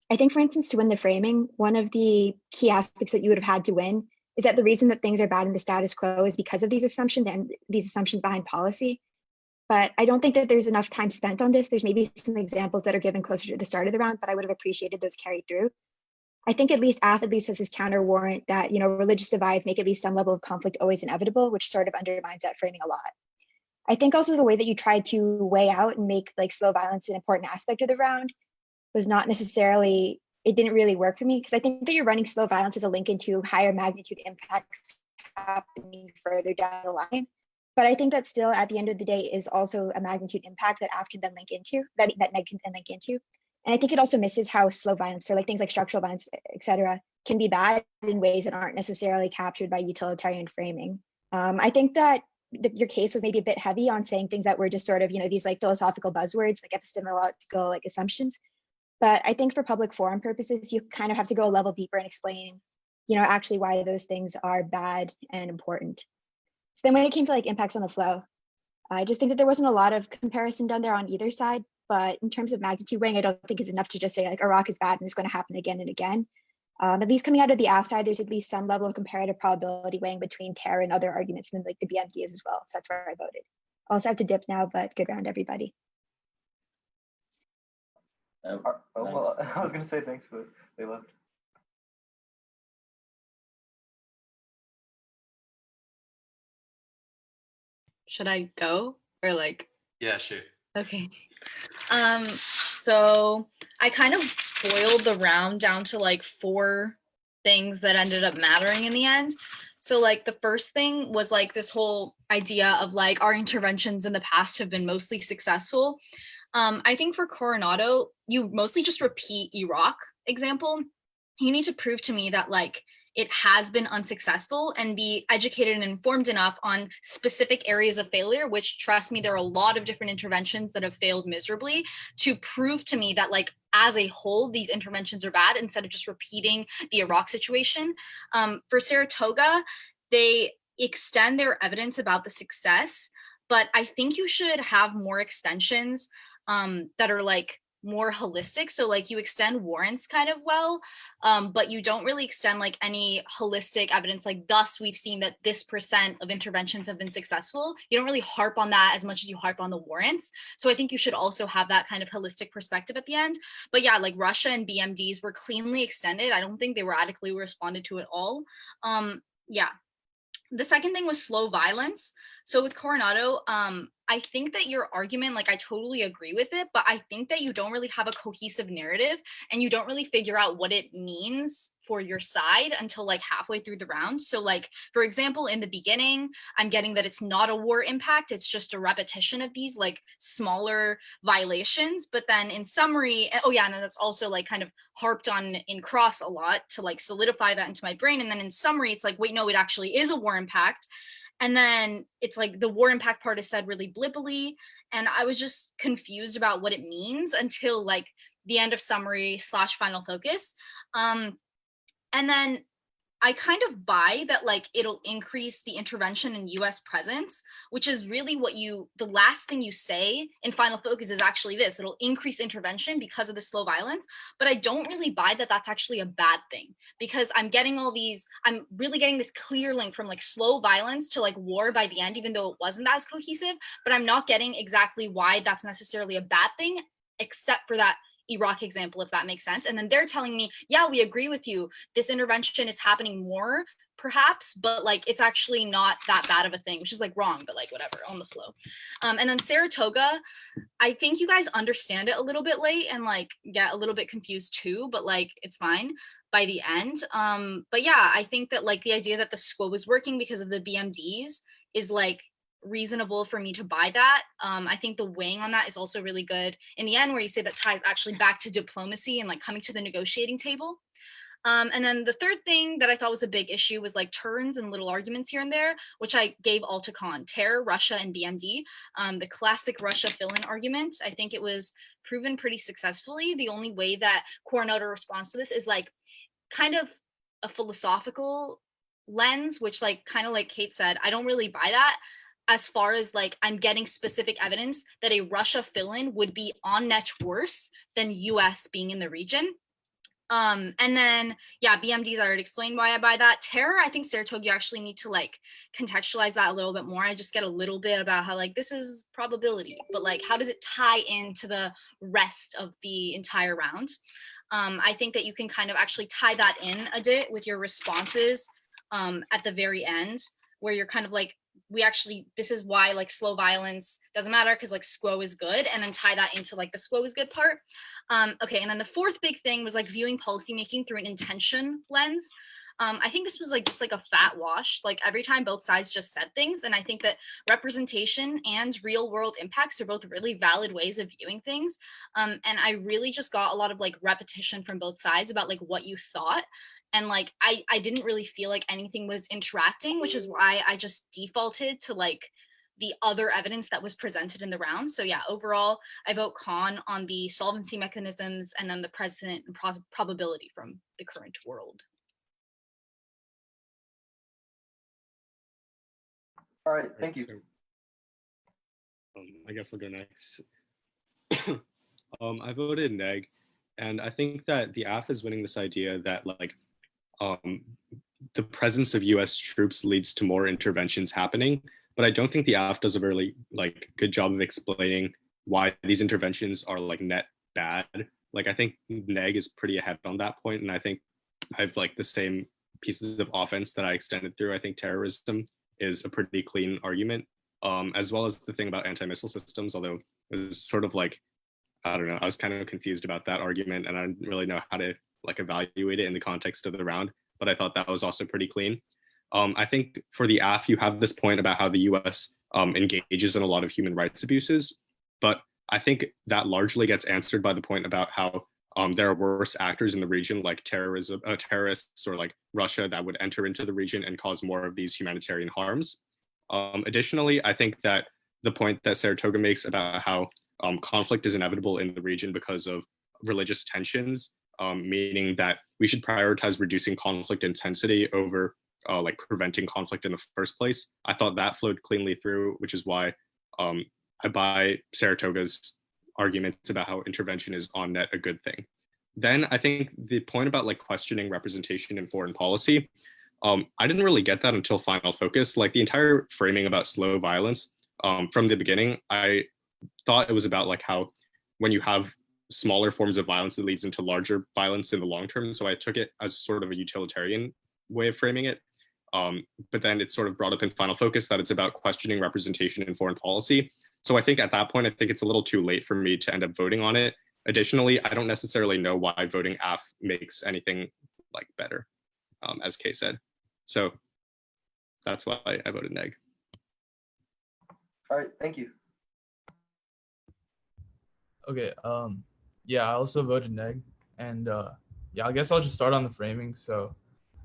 Speaker 8: I think, for instance, to win the framing, one of the key aspects that you would have had to win is that the reason that things are bad in the status quo is because of these assumptions and these assumptions behind policy. But I don't think that there's enough time spent on this. There's maybe some examples that are given closer to the start of the round, but I would have appreciated those carried through. I think at least AF has this counter warrant that, religious divides make at least some level of conflict always inevitable, which sort of undermines that framing a lot. I think also the way that you tried to weigh out and make like slow violence an important aspect of the round was not necessarily, it didn't really work for me, because I think that you're running slow violence as a link into higher magnitude impacts happening further down the line. But I think that still at the end of the day is also a magnitude impact that AF can then link into, that neg can then link into. And I think it also misses how slow violence, so like things like structural violence, et cetera, can be bad in ways that aren't necessarily captured by utilitarian framing. I think that your case was maybe a bit heavy on saying things that were just sort of, these like philosophical buzzwords, like epistemological like assumptions. But I think for public forum purposes, you kind of have to go a level deeper and explain, actually why those things are bad and important. So then when it came to like impacts on the flow, I just think that there wasn't a lot of comparison done there on either side. But in terms of magnitude weighing, I don't think it's enough to just say like Iraq is bad and it's going to happen again and again. At least coming out of the outside, there's at least some level of comparative probability weighing between terror and other arguments, and then like the BMDs as well. So that's where I voted. I also have to dip now, but good round, everybody.
Speaker 2: Well, I was gonna say thanks, but they left.
Speaker 7: Should I go or like?
Speaker 1: Yeah, sure.
Speaker 7: Okay. So I kind of boiled the round down to like 4 things that ended up mattering in the end. So like the first thing was like this whole idea of like our interventions in the past have been mostly successful. I think for Coronado, you mostly just repeat Iraq example. You need to prove to me that like it has been unsuccessful and be educated and informed enough on specific areas of failure, which trust me, there are a lot of different interventions that have failed miserably, to prove to me that like as a whole, these interventions are bad instead of just repeating the Iraq situation. For Saratoga, they extend their evidence about the success, but I think you should have more extensions that are like more holistic. So like you extend warrants kind of well, but you don't really extend like any holistic evidence, like thus we've seen that this % of interventions have been successful. You don't really harp on that as much as you harp on the warrants. So I think you should also have that kind of holistic perspective at the end. But yeah, like Russia and BMDs were cleanly extended. I don't think they were adequately responded to at all. Yeah. The second thing was slow violence. So with Coronado, I think that your argument, like I totally agree with it, but I think that you don't really have a cohesive narrative and you don't really figure out what it means for your side until like halfway through the round. So like, for example, in the beginning, I'm getting that it's not a war impact. It's just a repetition of these like smaller violations. But then in summary, oh yeah, and then that's also like kind of harped on in cross a lot to like solidify that into my brain. And then in summary, it's like, wait, no, it actually is a war impact. And then it's like the war impact part is said really blippily. And I was just confused about what it means until like the end of summary / final focus. And then I kind of buy that like it'll increase the intervention and US presence, which is really what the last thing you say in final focus is actually this: it'll increase intervention because of the slow violence. But I don't really buy that that's actually a bad thing, because I'm really getting this clear link from like slow violence to like war by the end, even though it wasn't as cohesive, but I'm not getting exactly why that's necessarily a bad thing, except for that Iraq example, if that makes sense. And then they're telling me, yeah, we agree with you. This intervention is happening more, perhaps, but like it's actually not that bad of a thing, which is like wrong, but like whatever, on the flow. And then Saratoga, I think you guys understand it a little bit late and like get a little bit confused too, but like it's fine by the end. But yeah, I think that like the idea that the SQO was working because of the BMDs is like reasonable for me to buy that. I think the weighing on that is also really good in the end, where you say that ties actually back to diplomacy and like coming to the negotiating table. And then the third thing that I thought was a big issue was like turns and little arguments here and there, which I gave all to con: terror, Russia, and BMD. The classic Russia fill-in argument. I think it was proven pretty successfully. The only way that Coronado responds to this is like kind of a philosophical lens, which like kind of like Kate said, I don't really buy that, as far as like I'm getting specific evidence that a Russia fill-in would be on net worse than US being in the region. And then yeah, BMDs, I already explained why I buy that. Terror, I think Saratoga, you actually need to like contextualize that a little bit more. I just get a little bit about how like this is probability, but like how does it tie into the rest of the entire round? I think that you can kind of actually tie that in a bit with your responses at the very end, where you're kind of like, this is why like slow violence doesn't matter, because like SQO is good, and then tie that into like the SQO is good part. Okay, and then the fourth big thing was like viewing policymaking through an intention lens. I think this was like just like a fat wash, like every time both sides just said things. And I think that representation and real world impacts are both really valid ways of viewing things. And I really just got a lot of like repetition from both sides about like what you thought. And like I didn't really feel like anything was interacting, which is why I just defaulted to like the other evidence that was presented in the round. So yeah, overall, I vote con on the solvency mechanisms and then the precedent and probability from the current world.
Speaker 2: All right, thank you.
Speaker 9: I guess I'll go next. I voted neg, and I think that the AF is winning this idea that like the presence of U.S. troops leads to more interventions happening, but I don't think the AF does a really like good job of explaining why these interventions are like net bad. Like I think neg is pretty ahead on that point, and I think I've like the same pieces of offense that I extended through. I think terrorism is a pretty clean argument, as well as the thing about anti-missile systems, although it was sort of like, I don't know, I was kind of confused about that argument and I didn't really know how to like evaluate it in the context of the round, but I thought that was also pretty clean. I think for the AF, you have this point about how the US engages in a lot of human rights abuses, but I think that largely gets answered by the point about how there are worse actors in the region like terrorists or like Russia that would enter into the region and cause more of these humanitarian harms. Additionally, I think that the point that Saratoga makes about how conflict is inevitable in the region because of religious tensions, meaning that we should prioritize reducing conflict intensity over like preventing conflict in the first place. I thought that flowed cleanly through, which is why I buy Saratoga's arguments about how intervention is on net a good thing. Then I think the point about like questioning representation in foreign policy, I didn't really get that until Final Focus. Like the entire framing about slow violence from the beginning, I thought it was about like how when you have smaller forms of violence, it leads into larger violence in the long term. So I took it as sort of a utilitarian way of framing it. But then it's sort of brought up in Final Focus that it's about questioning representation in foreign policy. So I think at that point, I think it's a little too late for me to end up voting on it. Additionally, I don't necessarily know why voting AF makes anything like better, as Kay said. So that's why I voted neg.
Speaker 2: All right, thank you.
Speaker 10: Okay, yeah, I also voted neg, and yeah, I guess I'll just start on the framing. So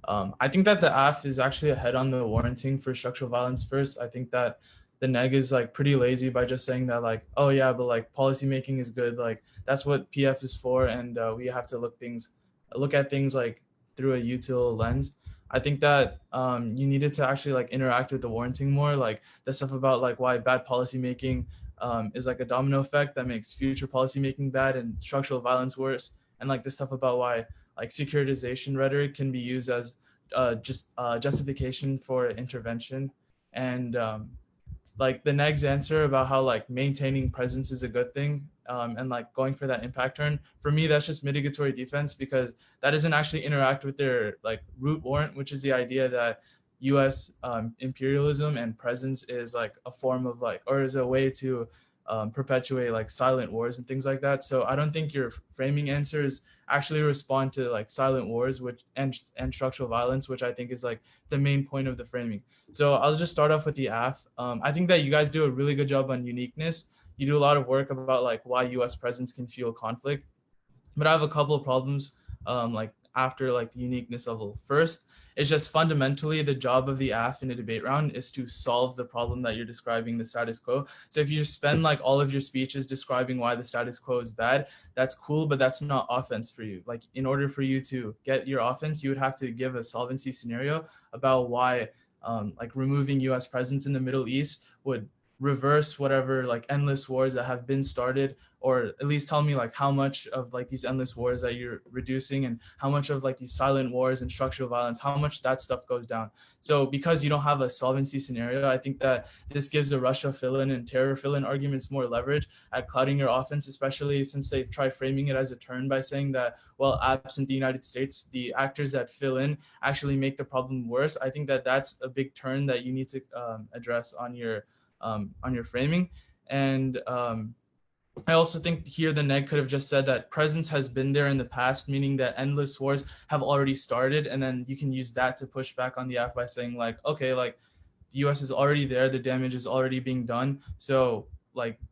Speaker 10: I think that the AF is actually ahead on the warranting for structural violence first. I think that the neg is like pretty lazy by just saying that like, oh yeah, but like policy making is good. Like that's what PF is for. And we have to look at things like through a util lens. I think that you needed to actually like interact with the warranting more, like the stuff about like why bad policy making is like a domino effect that makes future policy making bad and structural violence worse. And like the stuff about why like securitization rhetoric can be used as just justification for intervention. And like the neg's answer about how like maintaining presence is a good thing and like going for that impact turn, for me that's just mitigatory defense, because that doesn't actually interact with their like root warrant, which is the idea that US imperialism and presence is like a form of like, or is a way to perpetuate like silent wars and things like that. So I don't think your framing answers actually respond to like silent wars, which and structural violence, which I think is like the main point of the framing. So I'll just start off with the AF. I think that you guys do a really good job on uniqueness. You do a lot of work about like why US presence can fuel conflict, but I have a couple of problems like after like the uniqueness level. First, it's just fundamentally the job of the AF in a debate round is to solve the problem that you're describing, the status quo. So if you just spend like all of your speeches describing why the status quo is bad, that's cool, but that's not offense for you. Like in order for you to get your offense, you would have to give a solvency scenario about why like removing US presence in the Middle East would reverse whatever like endless wars that have been started, or at least tell me like how much of like these endless wars that you're reducing and how much of like these silent wars and structural violence, how much that stuff goes down. So because you don't have a solvency scenario, I think that this gives the Russia fill-in and terror fill-in arguments more leverage at clouding your offense, especially since they try framing it as a turn by saying that, well, absent the United States, the actors that fill in actually make the problem worse. I think that that's a big turn that you need to address on your framing. And I also think here the neg could have just said that presence has been there in the past, meaning that endless wars have already started, and then you can use that to push back on the AF by saying like, okay, like the US is already there, the damage is already being done, so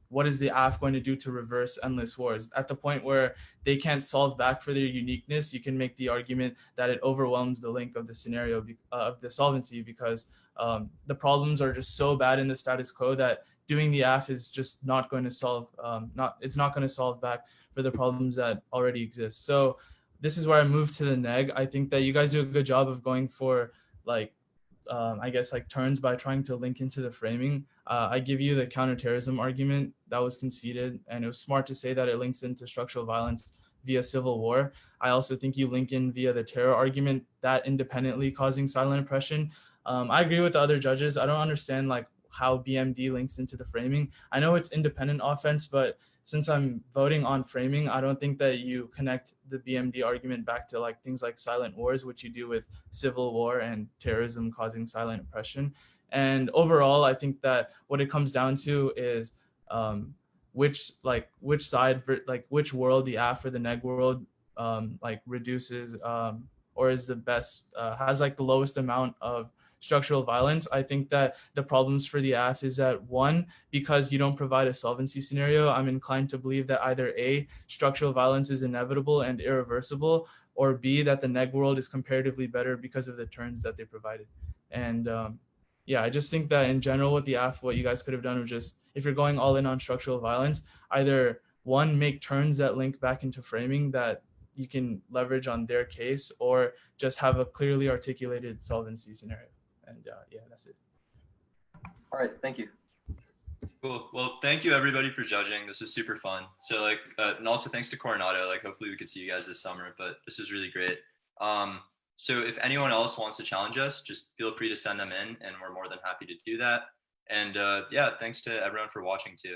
Speaker 10: what is the AF going to do to reverse endless wars? At the point where they can't solve back for their uniqueness, you can make the argument that it overwhelms the link of the scenario of the solvency, because the problems are just so bad in the status quo that doing the AF is just not going to solve it's not going to solve back for the problems that already exist. So this is where I move to the neg. I think that you guys do a good job of going for I guess turns by trying to link into the framing. I give you the counterterrorism argument that was conceded, and it was smart to say that it links into structural violence via civil war. I also think you link in via the terror argument, that independently causing silent oppression. I agree with the other judges. I don't understand how BMD links into the framing. I know it's independent offense, but since I'm voting on framing, I don't think that you connect the BMD argument back to things like silent wars, which you do with civil war and terrorism causing silent oppression. And overall, I think that what it comes down to is which side, which world, the AF or the neg world, reduces or is the best, has the lowest amount of structural violence. I think that the problems for the AF is that, one, because you don't provide a solvency scenario, I'm inclined to believe that either A, structural violence is inevitable and irreversible, or B, that the neg world is comparatively better because of the turns that they provided. And I just think that in general with the AF, what you guys could have done was just, if you're going all in on structural violence, either one, make turns that link back into framing that you can leverage on their case, or just have a clearly articulated solvency scenario. And that's it.
Speaker 2: All right, thank you.
Speaker 1: Cool. Well, thank you everybody for judging. This was super fun. So and also thanks to Coronado. Hopefully we could see you guys this summer, but this was really great. So if anyone else wants to challenge us, just feel free to send them in and we're more than happy to do that. And thanks to everyone for watching too.